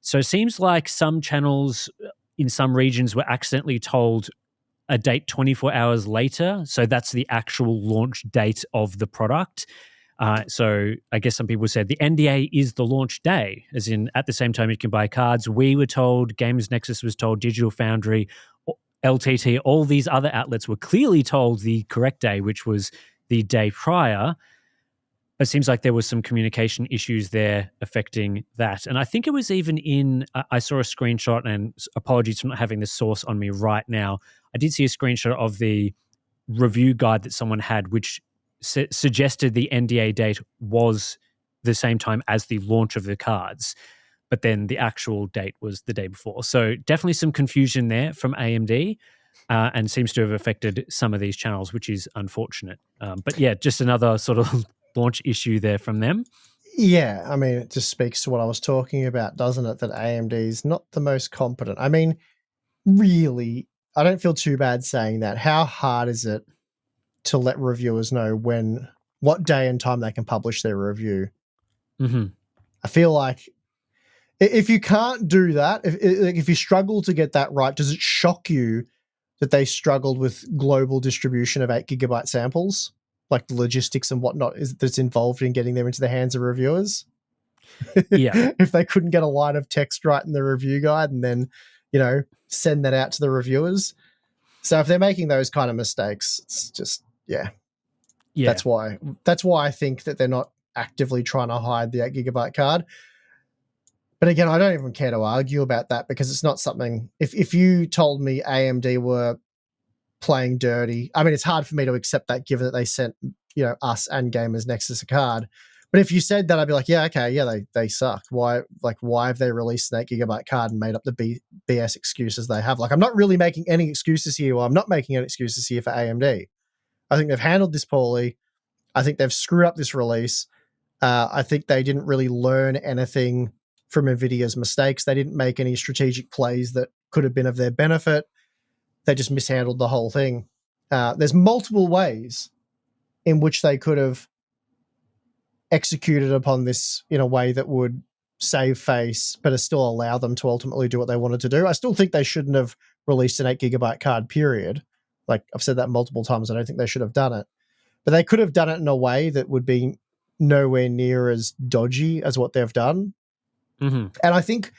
So it seems like some channels in some regions were accidentally told a date 24 hours later. So that's the actual launch date of the product. So I guess some people said the NDA is the launch day, as in at the same time you can buy cards. We were told, Games Nexus was told, Digital Foundry, LTT, all these other outlets were clearly told the correct day, which was the day prior. It seems like there was some communication issues there affecting that. And I think it was even I saw a screenshot, and apologies for not having the source on me right now. I did see a screenshot of the review guide that someone had, which suggested the NDA date was the same time as the launch of the cards, but then the actual date was the day before. So definitely some confusion there from AMD. And seems to have affected some of these channels, which is unfortunate. But yeah, just another sort of launch issue there from them. Yeah, I mean, it just speaks to what I was talking about, doesn't it? That AMD is not the most competent. I mean, really, I don't feel too bad saying that. How hard is it to let reviewers know what day and time they can publish their review? Mm-hmm. I feel like if you can't do that, if you struggle to get that right, does it shock you that they struggled with global distribution of 8 gigabyte samples? Like the logistics and whatnot that's involved in getting them into the hands of reviewers. Yeah. If they couldn't get a line of text right in the review guide and then, send that out to the reviewers. So if they're making those kind of mistakes, it's just, yeah. That's why I think that they're not actively trying to hide the 8 gigabyte card. But again, I don't even care to argue about that, because it's not something, if you told me AMD were playing dirty, I mean, it's hard for me to accept that, given that they sent, us and Gamers Nexus a card. But if you said that, I'd be like, yeah, okay, yeah, they suck. Why have they released an 8 gigabyte card and made up the BS excuses they have? Like, I'm not really making any excuses here, or I'm not making any excuses here for AMD. I think they've handled this poorly. I think they've screwed up this release. I think they didn't really learn anything from NVIDIA's mistakes. They didn't make any strategic plays that could have been of their benefit. They just mishandled the whole thing. There's multiple ways in which they could have executed upon this in a way that would save face, but still allow them to ultimately do what they wanted to do. I still think they shouldn't have released an 8 gigabyte card, period. Like, I've said that multiple times. I don't think they should have done it. But they could have done it in a way that would be nowhere near as dodgy as what they've done. Mm-hmm. And I think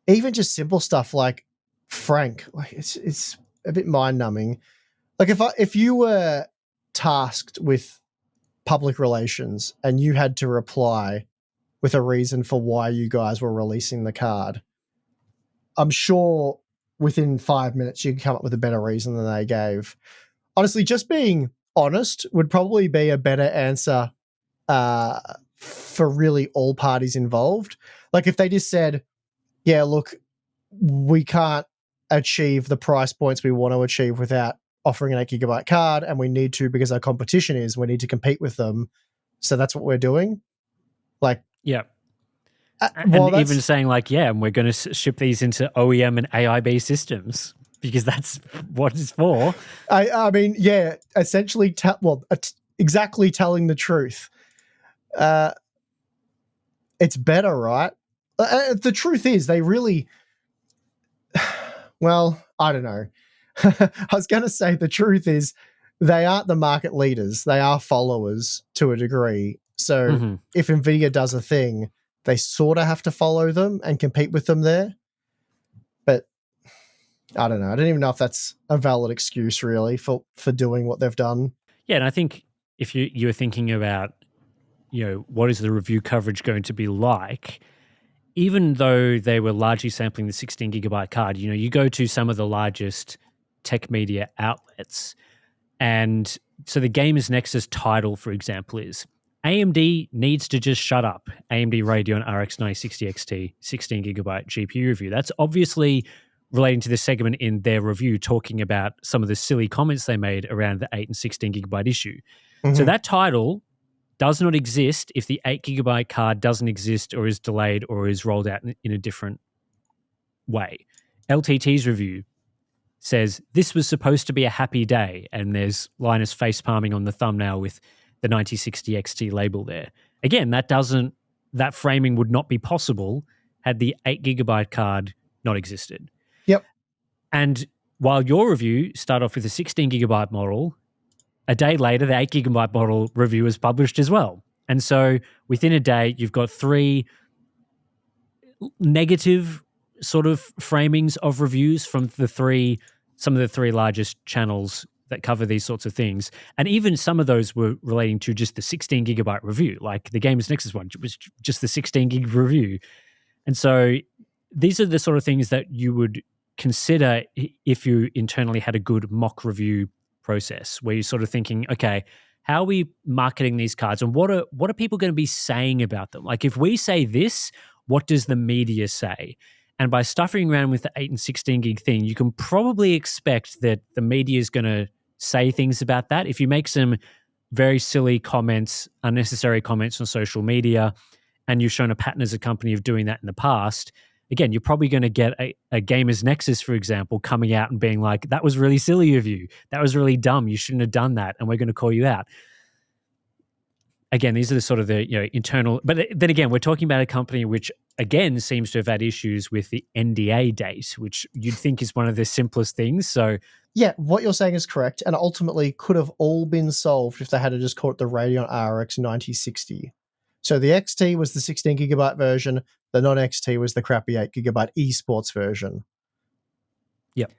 even just simple stuff like Frank, like it's a bit mind-numbing. Like, if you were tasked with public relations and you had to reply with a reason for why you guys were releasing the card, I'm sure within 5 minutes you could come up with a better reason than they gave. Honestly, just being honest would probably be a better answer for really all parties involved. Like, if they just said, yeah, look, we can't achieve the price points we want to achieve without offering an 8 GB card, and we need to, because our competition is, we need to compete with them. So that's what we're doing. Like, Yeah. well, And even saying like, yeah, and we're going to ship these into OEM and AIB systems because that's what it's for. I mean, yeah, essentially, exactly telling the truth. It's better, right? The truth is, they really, well, I don't know. I was going to say the truth is they aren't the market leaders. They are followers to a degree. So if NVIDIA does a thing, they sort of have to follow them and compete with them there. But I don't know. I don't even know if that's a valid excuse really for doing what they've done. Yeah, and I think if you're thinking about, what is the review coverage going to be like, even though they were largely sampling the 16 gigabyte card, you go to some of the largest tech media outlets. And so the Gamers Nexus title, for example, is AMD needs to just shut up. AMD Radeon RX 960 XT 16 gigabyte GPU review. That's obviously relating to the segment in their review talking about some of the silly comments they made around the 8 and 16 gigabyte issue. So that title does not exist if the 8 gigabyte card doesn't exist or is delayed or is rolled out in a different way. LTT's review says this was supposed to be a happy day, and there's Linus face palming on the thumbnail with the 9060 XT label there. Again, that framing would not be possible had the 8 gigabyte card not existed. Yep. And while your review started off with a 16 gigabyte model, a day later, the 8 gigabyte model review was published as well. And so within a day, you've got 3 negative sort of framings of reviews from some of the 3 largest channels that cover these sorts of things. And even some of those were relating to just the 16 gigabyte review, like the Gamers Nexus one was just the 16 gig review. And so these are the sort of things that you would consider if you internally had a good mock review process where you're sort of thinking, okay, how are we marketing these cards and what are people going to be saying about them? Like if we say this, what does the media say? And by stuffing around with the 8 and 16 gig thing, you can probably expect that the media is going to say things about that. If you make some very silly comments, unnecessary comments on social media, and you've shown a pattern as a company of doing that in the past, again, you're probably going to get a Gamers Nexus, for example, coming out and being like, that was really silly of you. That was really dumb. You shouldn't have done that. And we're going to call you out. Again, these are the sort of the internal, but then again, we're talking about a company which again seems to have had issues with the NDA date, which you'd think is one of the simplest things. So yeah, what you're saying is correct, and ultimately could have all been solved if they had to just call it the Radeon RX 9060. So the XT was the 16 gigabyte version, the non-XT was the crappy 8 gigabyte esports version. Yep.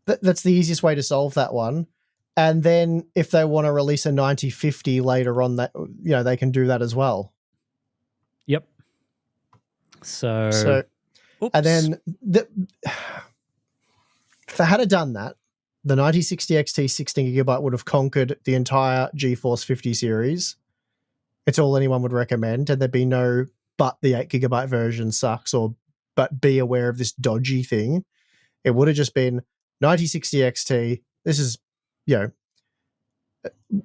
That's the easiest way to solve that one. And then if they want to release a 9050 later on, that they can do that as well. Yep. So oops. And then if they had done that, the 9060 XT 16 gigabyte would have conquered the entire GeForce 50 series. It's all anyone would recommend, and there'd be no but the 8 gigabyte version sucks or but be aware of this dodgy thing. It would have just been 9060 XT. This is,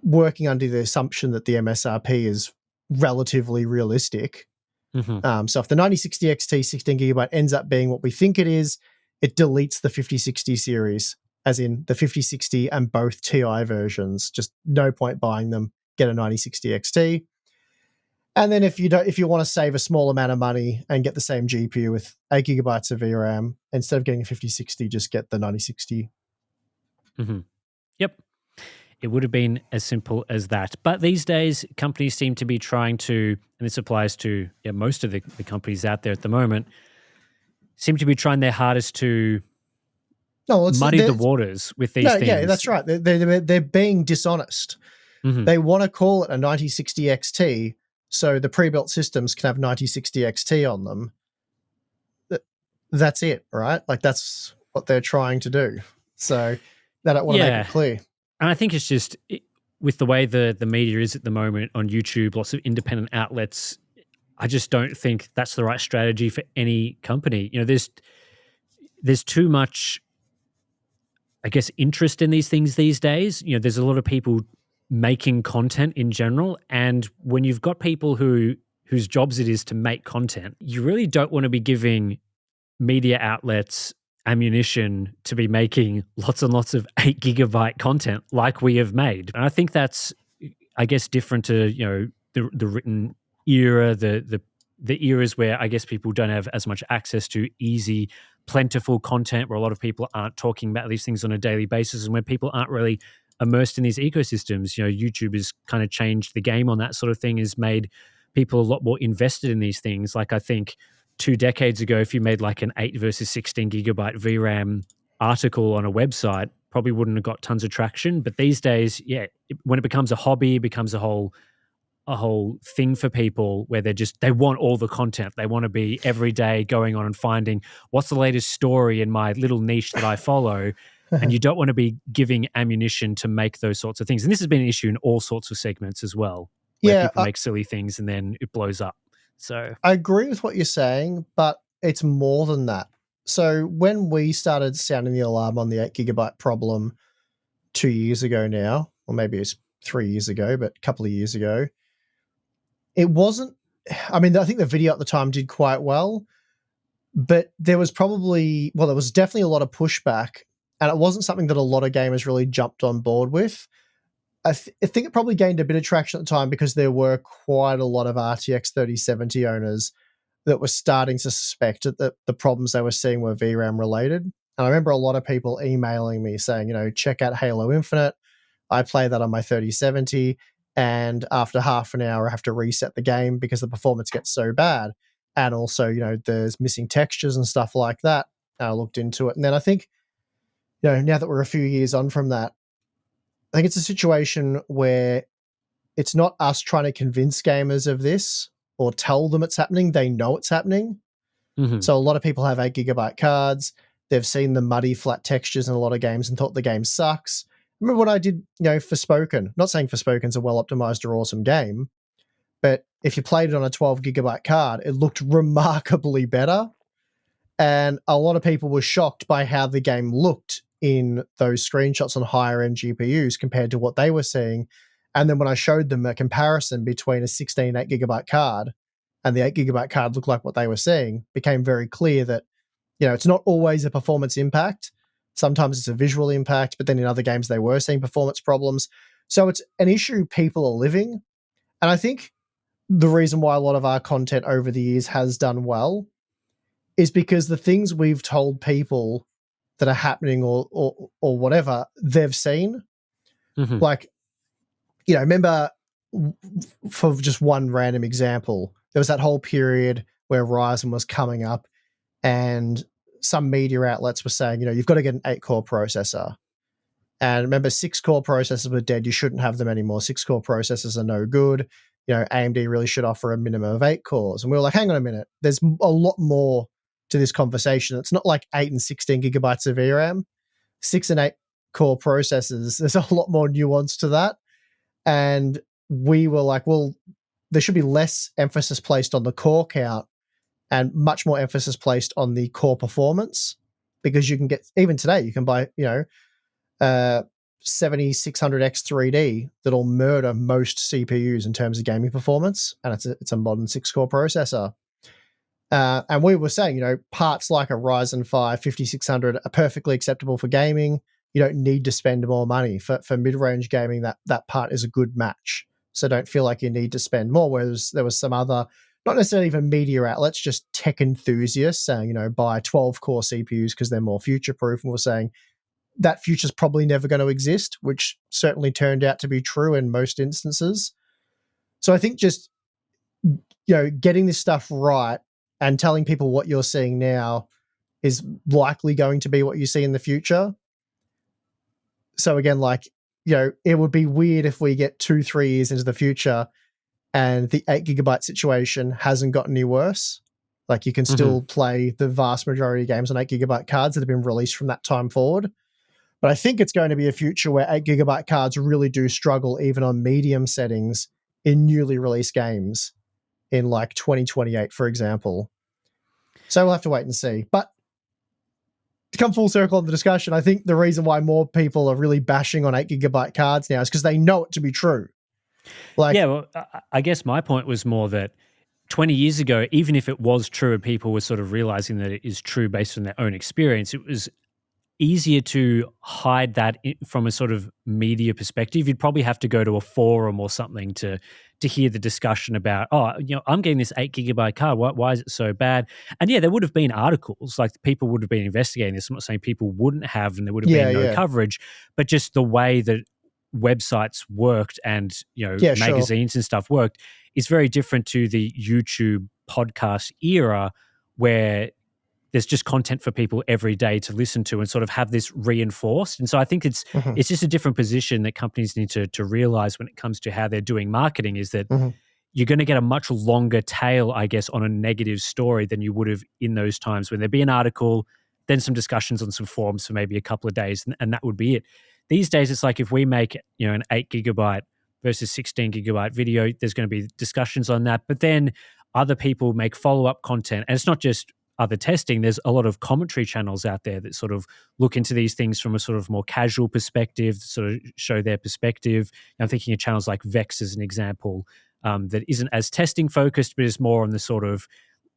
working under the assumption that the MSRP is relatively realistic. So if the 9060 XT 16 gigabyte ends up being what we think it is, it deletes the 5060 series, as in the 5060 and both TI versions. Just no point buying them. Get a 9060 XT. And then if you want to save a small amount of money and get the same GPU with 8 gigabytes of VRAM, instead of getting a 5060, just get the 9060. Yep. It would have been as simple as that. But these days, companies seem to be trying to, and this applies to most of the companies out there at the moment, seem to be trying their hardest to muddy the waters with these things. Yeah, that's right. They're being dishonest. They want to call it a 9060 XT, so the pre-built systems can have 9060 XT on them. That's it, right? Like that's what they're trying to do. So they don't want to make it clear. And I think it's just with the way the media is at the moment on YouTube, lots of independent outlets, I just don't think that's the right strategy for any company. There's too much I guess, interest in these things these days. You know, there's a lot of people making content in general, and when you've got people whose jobs it is to make content, you really don't want to be giving media outlets ammunition to be making lots and lots of 8 gigabyte content like we have made. And I think that's, I guess, different to, you know, the written era, the eras where I guess people don't have as much access to easy, plentiful content, where a lot of people aren't talking about these things on a daily basis, and where people aren't really immersed in these ecosystems. You know, YouTube has kind of changed the game on that sort of thing, has made people a lot more invested in these things. Like, I think 2 decades ago, if you made like an 8 versus 16 gigabyte VRAM article on a website, probably wouldn't have got tons of traction. But these days, yeah, when it becomes a hobby, it becomes a whole thing for people where they want all the content. They want to be every day going on and finding what's the latest story in my little niche that I follow. And you don't want to be giving ammunition to make those sorts of things. And this has been an issue in all sorts of segments as well, where Yeah, people make silly things and then it blows up. So I agree with what you're saying, but it's more than that. So when we started sounding the alarm on the 8 gigabyte problem 2 years ago now, or maybe it's 3 years ago, but a couple of years ago, it wasn't, I mean, I think the video at the time did quite well, but there was definitely a lot of pushback, and it wasn't something that a lot of gamers really jumped on board with. I think it probably gained a bit of traction at the time because there were quite a lot of RTX 3070 owners that were starting to suspect that the problems they were seeing were VRAM related. And I remember a lot of people emailing me saying, you know, check out Halo Infinite. I play that on my 3070, and after half an hour, I have to reset the game because the performance gets so bad. And also, you know, there's missing textures and stuff like that. And I looked into it. And then I think, you know, now that we're a few years on from that, I think it's a situation where it's not us trying to convince gamers of this or tell them it's happening. They know it's happening. So a lot of people have 8 gigabyte cards. They've seen the muddy, flat textures in a lot of games and thought the game sucks. Remember what I did, you know, Forspoken. Not saying Forspoken's a well-optimized or awesome game, but if you played it on a 12 gigabyte card, it looked remarkably better. And a lot of people were shocked by how the game looked in those screenshots on higher end GPUs compared to what they were seeing. And then when I showed them a comparison between a 16 8 gigabyte card and the 8 gigabyte card looked like what they were seeing, became very clear that, you know, it's not always a performance impact. Sometimes it's a visual impact, but then in other games they were seeing performance problems. So it's an issue people are living. And I think the reason why a lot of our content over the years has done well is because the things we've told people that are happening or whatever they've seen. Like, you know, remember, for just one random example, there was that whole period where Ryzen was coming up and some media outlets were saying, you know, you've got to get an 8-core processor. And remember, 6-core processors were dead. You shouldn't have them anymore. 6-core processors are no good. You know, AMD really should offer a minimum of 8 cores. And we were like, hang on a minute. There's a lot more to this conversation. It's not like 8 and 16 gigabytes of VRAM. 6 and 8 core processors, there's a lot more nuance to that. And we were like, well, there should be less emphasis placed on the core count and much more emphasis placed on the core performance, because you can get, even today, you can buy, you know, 7600X 3D that'll murder most CPUs in terms of gaming performance, and it's a modern 6-core processor. And we were saying, you know, parts like a Ryzen 5 5600 are perfectly acceptable for gaming. You don't need to spend more money. For mid-range gaming, that part is a good match. So don't feel like you need to spend more. Whereas there was some other, not necessarily even media outlets, just tech enthusiasts saying, you know, buy 12-core CPUs because they're more future-proof. And we're saying that future's probably never going to exist, which certainly turned out to be true in most instances. So I think just, you know, getting this stuff right and telling people what you're seeing now is likely going to be what you see in the future. So again, like, you know, it would be weird if we get 2-3 years into the future and the 8 gigabyte situation hasn't gotten any worse. Like, you can still play the vast majority of games on 8 gigabyte cards that have been released from that time forward. But I think it's going to be a future where 8 gigabyte cards really do struggle even on medium settings in newly released games in like 2028, for example. So we'll have to wait and see. But to come full circle on the discussion, I think the reason why more people are really bashing on 8 GB cards now is because they know it to be true. Like, yeah, well, I guess my point was more that 20 years ago, even if it was true and people were sort of realizing that it is true based on their own experience, it was easier to hide that from a sort of media perspective. You'd probably have to go to a forum or something to hear the discussion about, oh, I'm getting this 8 GB card. Why is it so bad? And yeah, there would have been articles, like people would have been investigating this. I'm not saying people wouldn't have, and there would have been no coverage, but just the way that websites worked and magazines and stuff worked is very different to the YouTube podcast era, where there's just content for people every day to listen to and sort of have this reinforced. And so I think it's just a different position that companies need to realize when it comes to how they're doing marketing, is that you're going to get a much longer tail, I guess, on a negative story than you would have in those times when there'd be an article, then some discussions on some forums for maybe a couple of days, and that would be it. These days, it's like if we make an 8 GB versus 16 GB video, there's going to be discussions on that. But then other people make follow-up content, and it's not just other testing. There's a lot of commentary channels out there that sort of look into these things from a sort of more casual perspective, sort of show their perspective. I'm thinking of channels like Vex as an example, that isn't as testing focused, but is more on the sort of,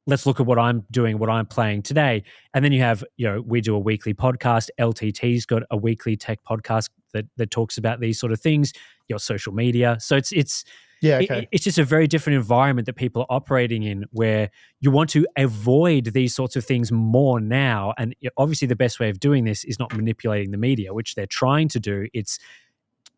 let's look at what I'm doing, what I'm playing today. And then you have, we do a weekly podcast. LTT's got a weekly tech podcast that talks about these sort of things, your social media. So it's just a very different environment that people are operating in, where you want to avoid these sorts of things more now. And obviously the best way of doing this is not manipulating the media, which they're trying to do. It's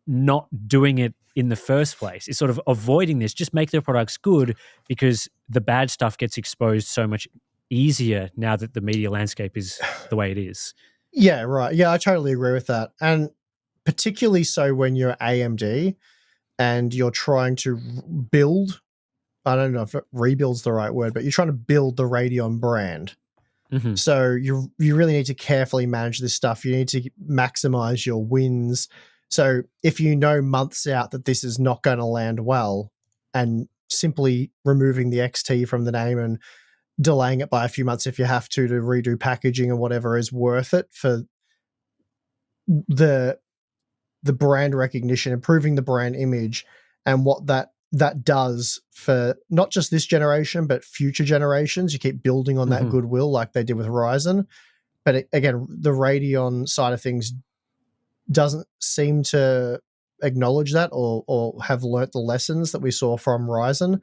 not doing it in the first place. It's sort of avoiding this. Just make their products good, because the bad stuff gets exposed so much easier now that the media landscape is the way it is. Yeah, right. Yeah, I totally agree with that. And particularly so when you're AMD and you're trying to build, I don't know if rebuild's the right word, but you're trying to build the Radeon brand. So you really need to carefully manage this stuff. You need to maximize your wins. So if you know months out that this is not going to land well, and simply removing the XT from the name and delaying it by a few months if you have to redo packaging and whatever is worth it for the brand recognition, improving the brand image, and what that does for not just this generation but future generations. You keep building on that goodwill like they did with Ryzen. But again, the Radeon side of things doesn't seem to acknowledge that or have learnt the lessons that we saw from Ryzen.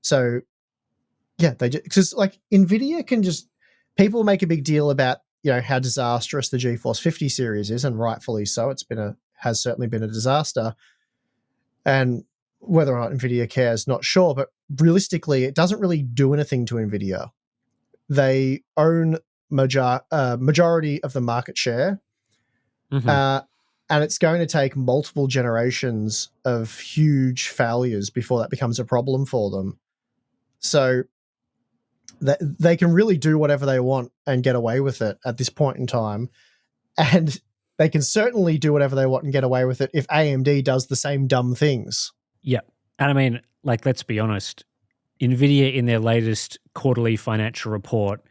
So yeah, they just, because like Nvidia can just, people make a big deal about how disastrous the GeForce 50 series is, and rightfully so. Has certainly been a disaster, and whether or not Nvidia cares, not sure. But realistically, it doesn't really do anything to Nvidia. They own majority of the market share, and it's going to take multiple generations of huge failures before that becomes a problem for them. So they can really do whatever they want and get away with it at this point in time. And they can certainly do whatever they want and get away with it if AMD does the same dumb things. Yeah. And I mean, like, let's be honest, NVIDIA in their latest quarterly financial report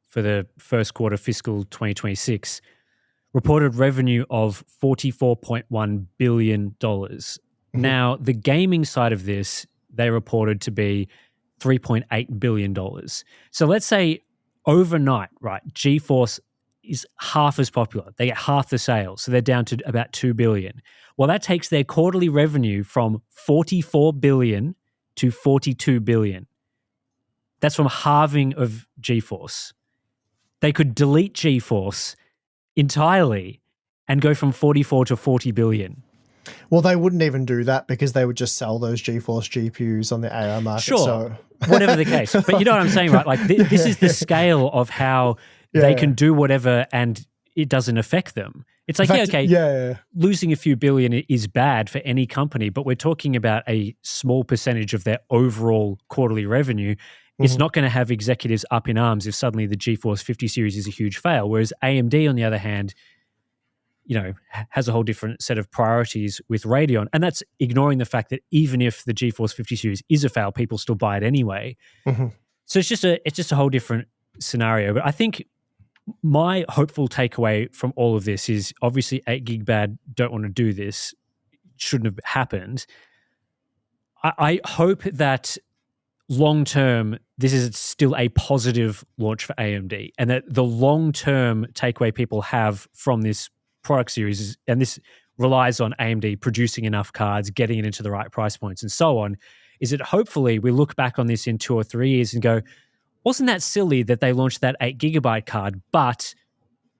for the first quarter fiscal 2026 reported revenue of $44.1 billion. Now, the gaming side of this, they reported to be $3.8 billion. So let's say overnight, right, GeForce is half as popular. They get half the sales, so they're down to about $2 billion. Well, that takes their quarterly revenue from $44 billion to $42 billion. That's from halving of GeForce. They could delete GeForce entirely and go from 44 to 40 billion. Well, they wouldn't even do that because they would just sell those GeForce GPUs on the AI market. Sure, so. Whatever the case. But you know what I'm saying, right? Like this is the scale of how they can do whatever and it doesn't affect them. It's like, losing a few billion is bad for any company, but we're talking about a small percentage of their overall quarterly revenue. It's not going to have executives up in arms if suddenly the GeForce 50 series is a huge fail. Whereas AMD, on the other hand, has a whole different set of priorities with Radeon. And that's ignoring the fact that even if the GeForce 50 series is a fail, people still buy it anyway. So it's just a whole different scenario. But I think My hopeful takeaway from all of this is obviously 8 gig bad don't want to do this. Shouldn't have happened. I hope that long term, this is still a positive launch for AMD, and that the long term takeaway people have from this product series is, and this relies on AMD producing enough cards, getting it into the right price points, and so on, is that hopefully we look back on this in 2 or 3 years and go, wasn't that silly that they launched that 8 GB card, but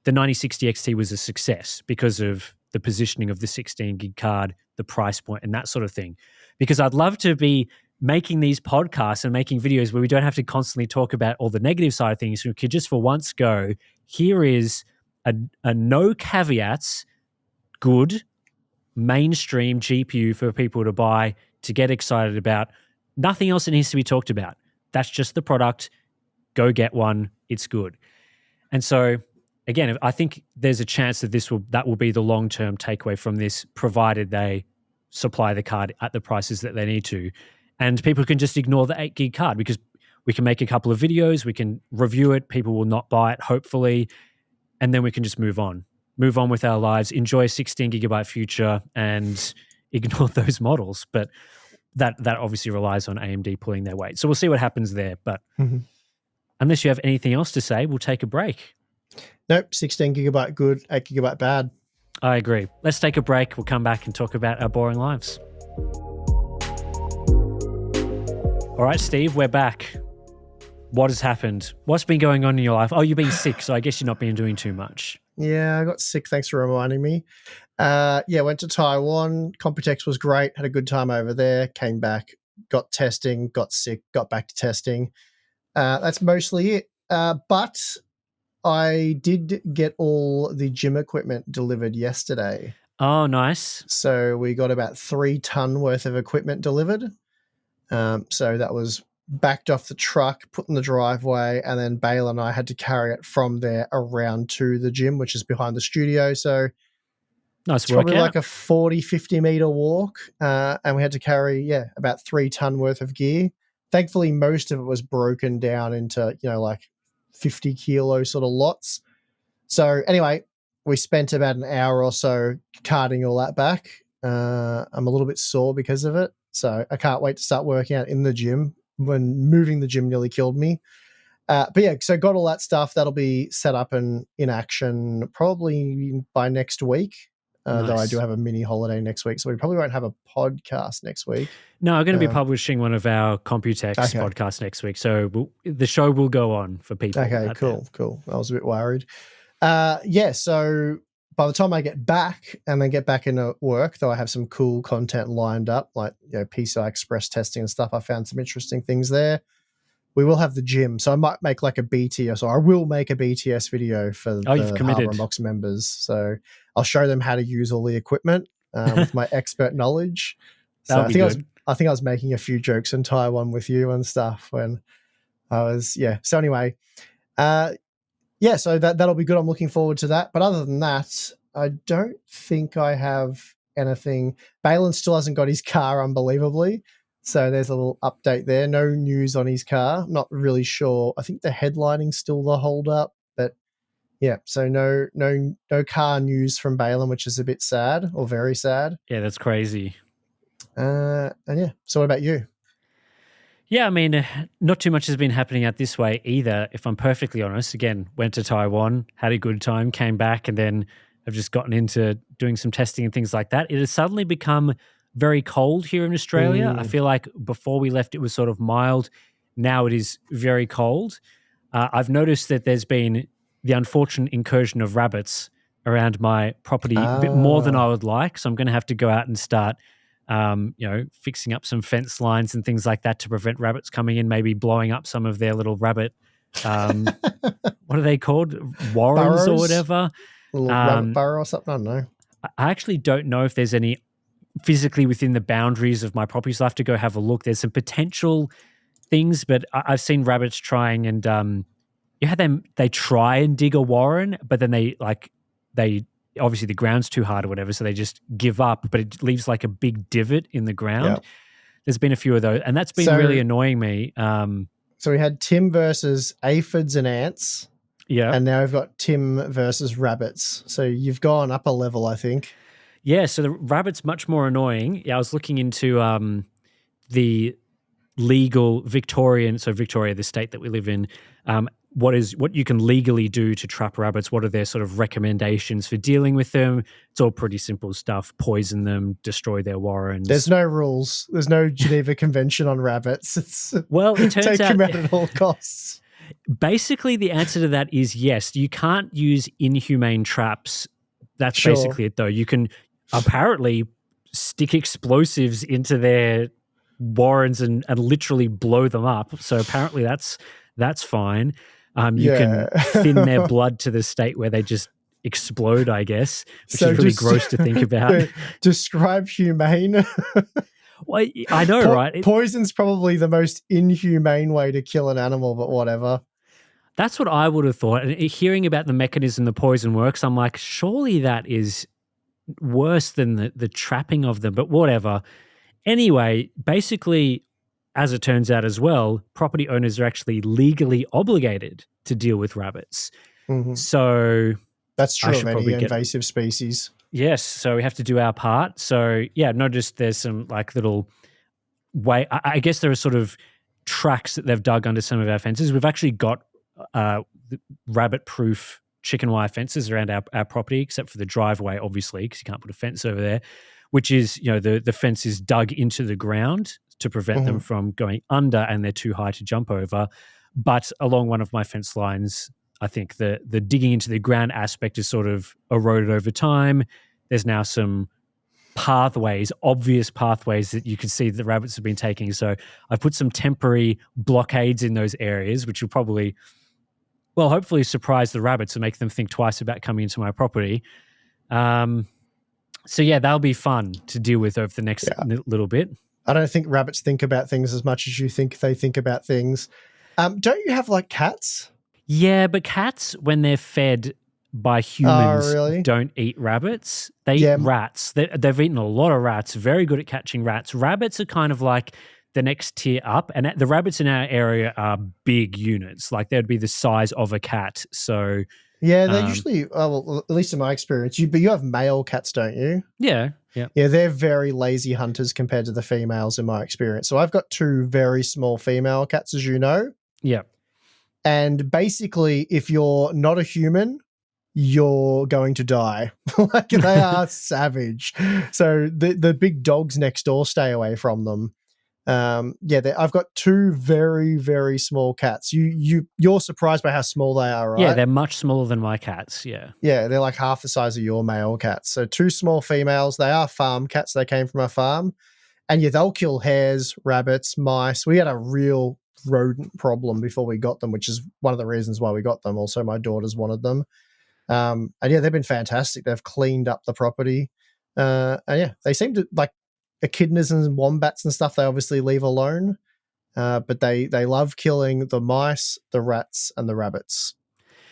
the 9060 XT was a success because of the positioning of the 16 gig card, the price point, and that sort of thing. Because I'd love to be making these podcasts and making videos where we don't have to constantly talk about all the negative side of things. We could just for once go, here is a no caveats, good mainstream GPU for people to buy, to get excited about. Nothing else that needs to be talked about. That's just the product. Go get one. It's good. And so, again, I think there's a chance that that will be the long-term takeaway from this, provided they supply the card at the prices that they need to. And people can just ignore the 8 gig card because we can make a couple of videos, we can review it, people will not buy it, hopefully, and then we can just move on with our lives, enjoy a 16 gigabyte future and ignore those models. But that obviously relies on AMD pulling their weight. So we'll see what happens there. But unless you have anything else to say, we'll take a break. Nope, 16 gigabyte good, 8 gigabyte bad. I agree. Let's take a break. We'll come back and talk about our boring lives. All right, Steve, we're back. What has happened? What's been going on in your life? Oh, you've been sick, so I guess you've not been doing too much. Yeah, I got sick. Thanks for reminding me. Went to Taiwan. Computex was great. Had a good time over there. Came back, got testing, got sick, got back to testing. That's mostly it. But I did get all the gym equipment delivered yesterday. Oh, nice. So we got about 3 ton worth of equipment delivered. So that was backed off the truck, put in the driveway, and then Bale and I had to carry it from there around to the gym, which is behind the studio. So nice it's probably workout. like a 40, 50 meter walk. And we had to carry, about 3 ton worth of gear. Thankfully, most of it was broken down into, like 50 kilo sort of lots. So anyway, we spent about an hour or so carting all that back. I'm a little bit sore because of it. So I can't wait to start working out in the gym when moving the gym nearly killed me. So got all that stuff. That'll be set up and in action probably by next week. Nice. Though I do have a mini holiday next week, so we probably won't have a podcast next week. No, I'm going to be publishing one of our Computex podcasts next week, so the show will go on for people. Okay, cool. I was a bit worried. So by the time I get back and then get back into work, though I have some cool content lined up, like PCI Express testing and stuff. I found some interesting things there. We will have the gym, so I might make like a BTS, or I will make a BTS video for the Hardware Unbox members. So I'll show them how to use all the equipment with my expert knowledge. So I think I was making a few jokes in Taiwan with you and stuff when I was So anyway, so that'll be good. I'm looking forward to that. But other than that, I don't think I have anything. Balin still hasn't got his car, unbelievably. So there's a little update there. No news on his car. Not really sure. I think the headlinings's still the hold up, but so no car news from Balin, which is a bit sad, or very sad. Yeah, that's crazy. So what about you? Yeah, I mean, not too much has been happening out this way either, if I'm perfectly honest. Again, went to Taiwan, had a good time, came back, and then I've just gotten into doing some testing and things like that. It has suddenly become very cold here in Australia. I feel like before we left, it was sort of mild. Now it is very cold. I've noticed that there's been the unfortunate incursion of rabbits around my property a bit more than I would like. So I'm going to have to go out and start fixing up some fence lines and things like that to prevent rabbits coming in, maybe blowing up some of their little rabbit, what are they called? Warrens Burrows? Or whatever. Little rabbit burrow or something, I don't know. I actually don't know if there's any physically within the boundaries of my property, so I have to go have a look. There's some potential things, but I've seen rabbits trying and they try and dig a warren, but then they obviously the ground's too hard or whatever, so they just give up, but it leaves like a big divot in the ground. Yep. There's been a few of those, and that's been really annoying me. So we had Tim versus aphids and ants. Yeah. And now we've got Tim versus rabbits. So you've gone up a level, I think. Yeah, so the rabbit's much more annoying. Yeah, I was looking into the legal Victorian, so Victoria, the state that we live in, what you can legally do to trap rabbits. What are their sort of recommendations for dealing with them? It's all pretty simple stuff: poison them, destroy their warrens. There's no rules. There's no Geneva Convention on rabbits. It's Well, it turns take out them out at all costs. basically the answer to that is yes. You can't use inhumane traps. That's Sure. basically it, though. You can apparently stick explosives into their warrens and literally blow them up. So apparently that's fine. You can thin their blood to the state where they just explode, I guess, which is really gross to think about. Describe humane. Well, I know, right? Poison's probably the most inhumane way to kill an animal, but whatever. That's what I would have thought. And hearing about the mechanism the poison works, I'm like, surely that is worse than the trapping of them, but whatever. Anyway, basically, as it turns out as well, property owners are actually legally obligated to deal with rabbits. Mm-hmm. So that's true of any invasive species. Yes, so we have to do our part. So yeah, notice there's some like little way. I guess there are sort of tracks that they've dug under some of our fences. We've actually got rabbit-proof chicken wire fences around our property, except for the driveway, obviously, because you can't put a fence over there, which is, the fence is dug into the ground to prevent them from going under, and they're too high to jump over. But along one of my fence lines, I think the digging into the ground aspect is sort of eroded over time. There's now some pathways, obvious pathways that you can see the rabbits have been taking. So I've put some temporary blockades in those areas, which will probably, well, hopefully surprise the rabbits and make them think twice about coming into my property. So yeah, that'll be fun to deal with over the next little bit. I don't think rabbits think about things as much as you think they think about things. Don't you have like cats? Yeah, but cats, when they're fed by humans, don't eat rabbits. They eat rats. They've eaten a lot of rats, very good at catching rats. Rabbits are kind of like the next tier up, and the rabbits in our area are big units. Like they'd be the size of a cat. So yeah, they're usually, well, at least in my experience, but you have male cats, don't you? Yeah. Yeah, they're very lazy hunters compared to the females in my experience. So I've got 2 very small female cats, as you know. Yeah. And basically, if you're not a human, you're going to die. Like they are savage. So the big dogs next door, stay away from them. I've got 2 very, very small cats. You're surprised by how small they are, right? Yeah, they're much smaller than my cats. Yeah, they're like half the size of your male cats. So 2 small females. They are farm cats. They came from a farm, and they'll kill hares, rabbits, mice. We had a real rodent problem before we got them, which is one of the reasons why we got them. Also, my daughters wanted them. And they've been fantastic. They've cleaned up the property. They seem to like echidnas and wombats and stuff. They obviously leave alone, but they love killing the mice, the rats, and the rabbits.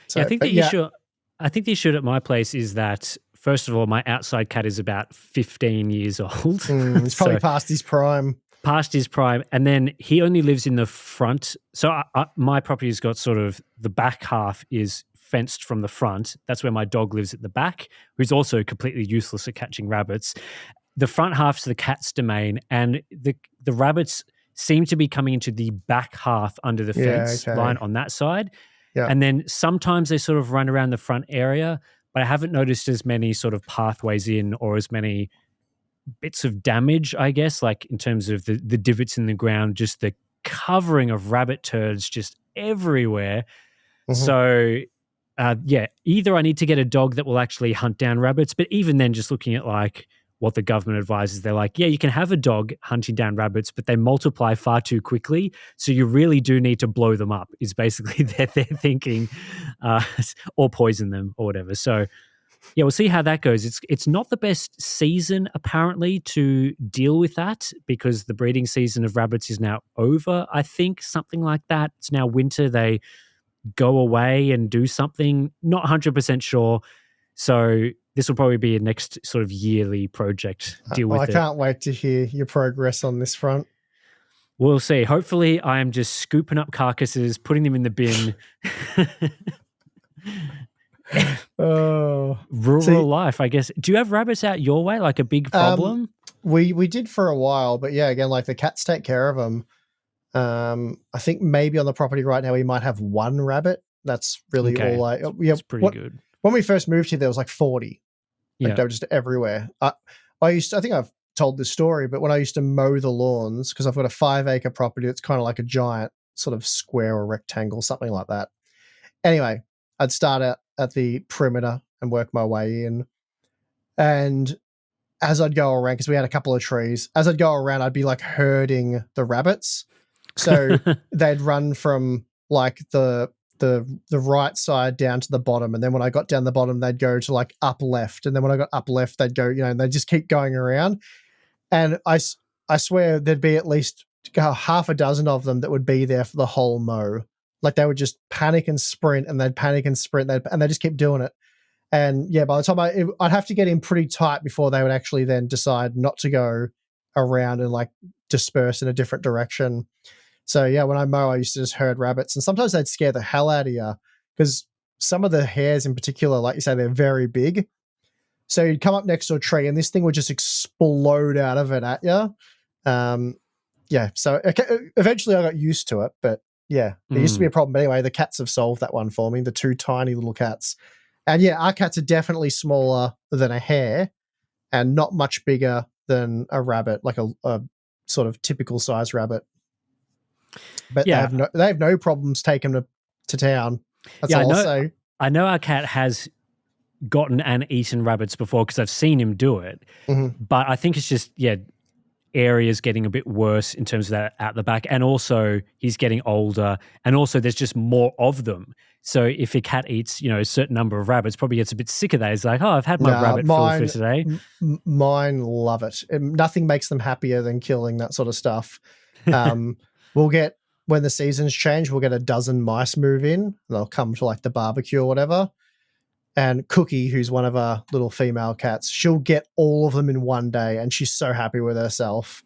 So, I think the issue at my place is that, first of all, my outside cat is about 15 years old. He's probably past his prime. And then he only lives in the front. So my property's got sort of the back half is fenced from the front. That's where my dog lives at the back, who's also completely useless at catching rabbits. The front half's the cat's domain, and the rabbits seem to be coming into the back half under the fence line on that side. Yeah. And then sometimes they sort of run around the front area, but I haven't noticed as many sort of pathways in or as many bits of damage, I guess, like in terms of the divots in the ground, just the covering of rabbit turds just everywhere. So either I need to get a dog that will actually hunt down rabbits, but even then, just looking at like what the government advises, they're like, yeah, you can have a dog hunting down rabbits, but they multiply far too quickly. So you really do need to blow them up, is basically their thinking, or poison them or whatever. So yeah, we'll see how that goes. It's not the best season, apparently, to deal with that, because the breeding season of rabbits is now over, I think, something like that. It's now winter. They go away and do something. Not 100% sure. So this will probably be a next sort of yearly project. Deal with it. I can't wait to hear your progress on this front. We'll see. Hopefully I am just scooping up carcasses, putting them in the bin. Oh, Rural see, life, I guess. Do you have rabbits out your way? Like a big problem? we did for a while, but yeah, again, like the cats take care of them. I think maybe on the property right now we might have one rabbit. That's really Okay, all I. Yeah, it's pretty good. when we first moved here, there was like 40. Like Yeah. they were just everywhere. I think I've told this story, but when I used to mow the lawns, because I've got a 5-acre property, it's kind of like a giant sort of square or rectangle, something like that. Anyway, I'd start out at the perimeter and work my way in. And as I'd go around, because we had a couple of trees, as I'd go around, I'd be like herding the rabbits. So they'd run from like the right side down to the bottom, and then when I got down the bottom, they'd go to like up left, and then when I got up left, they'd go, and they just keep going around. And I swear there'd be at least half a dozen of them that would be there for the whole mow. Like they would just panic and sprint, and they'd panic and sprint, and they just keep doing it. And yeah, by the time I'd have to get in pretty tight before they would actually then decide not to go around and like disperse in a different direction. So yeah, when I mow, I used to just herd rabbits, and sometimes they'd scare the hell out of you because some of the hares in particular, like you say, they're very big. So you'd come up next to a tree, and this thing would just explode out of it at you. Yeah, so eventually I got used to it, but yeah, it used to be a problem. But anyway, the cats have solved that one for me. The two tiny little cats, and yeah, our cats are definitely smaller than a hare, and not much bigger than a rabbit, like a sort of typical size rabbit. But Yeah. they have no problems taking them to town. That's all I'll say. I know our cat has gotten and eaten rabbits before because I've seen him do it. Mm-hmm. But I think it's just, areas getting a bit worse in terms of that at the back. And also he's getting older. And also there's just more of them. So if a cat eats, a certain number of rabbits, probably gets a bit sick of that. It's like, oh, I've had my rabbit full for today. Mine love it. Nothing makes them happier than killing that sort of stuff. We'll get, when the seasons change, we'll get a dozen mice move in. They'll come to like the barbecue or whatever. And Cookie, who's one of our little female cats, she'll get all of them in one day, and she's so happy with herself.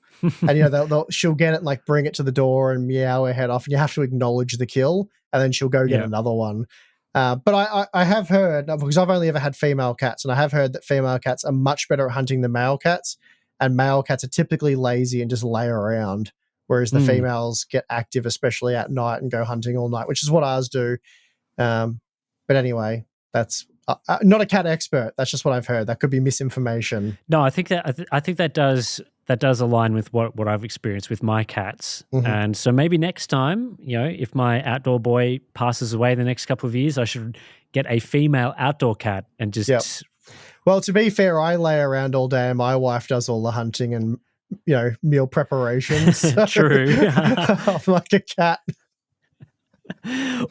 And she'll get it and like bring it to the door and meow her head off, and you have to acknowledge the kill, and then she'll go get another one. But I have heard, because I've only ever had female cats, and I have heard that female cats are much better at hunting than male cats, and male cats are typically lazy and just lay around, whereas the females get active, especially at night, and go hunting all night, which is what ours do. But anyway, that's not a cat expert. That's just what I've heard. That could be misinformation. No, I think that does align with what I've experienced with my cats. Mm-hmm. And so maybe next time, if my outdoor boy passes away the next couple of years, I should get a female outdoor cat and just. Yep. Well, to be fair, I lay around all day, and my wife does all the hunting and meal preparations. So True. I'm like a cat.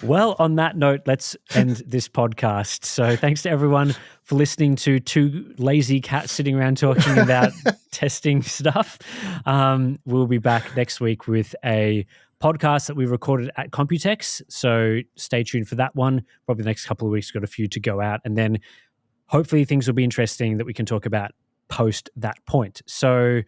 Well, on that note, let's end this podcast. So thanks to everyone for listening to two lazy cats sitting around talking about testing stuff. We'll be back next week with a podcast that we recorded at Computex. So stay tuned for that one. Probably the next couple of weeks, got a few to go out. And then hopefully things will be interesting that we can talk about post that point. So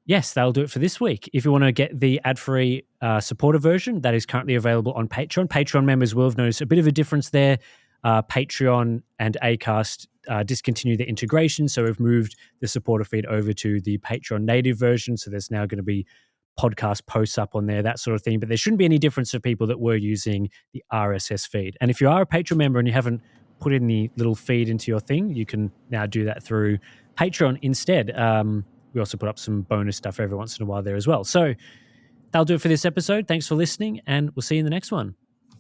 yes, that'll do it for this week. If you want to get the ad-free supporter version, that is currently available on Patreon. Patreon members will have noticed a bit of a difference there. Patreon and Acast discontinued the integration, so we've moved the supporter feed over to the Patreon native version. So there's now going to be podcast posts up on there, that sort of thing. But there shouldn't be any difference for people that were using the RSS feed. And if you are a Patreon member and you haven't put in the little feed into your thing, you can now do that through Patreon instead. We also put up some bonus stuff every once in a while there as well. So that'll do it for this episode. Thanks for listening, and we'll see you in the next one.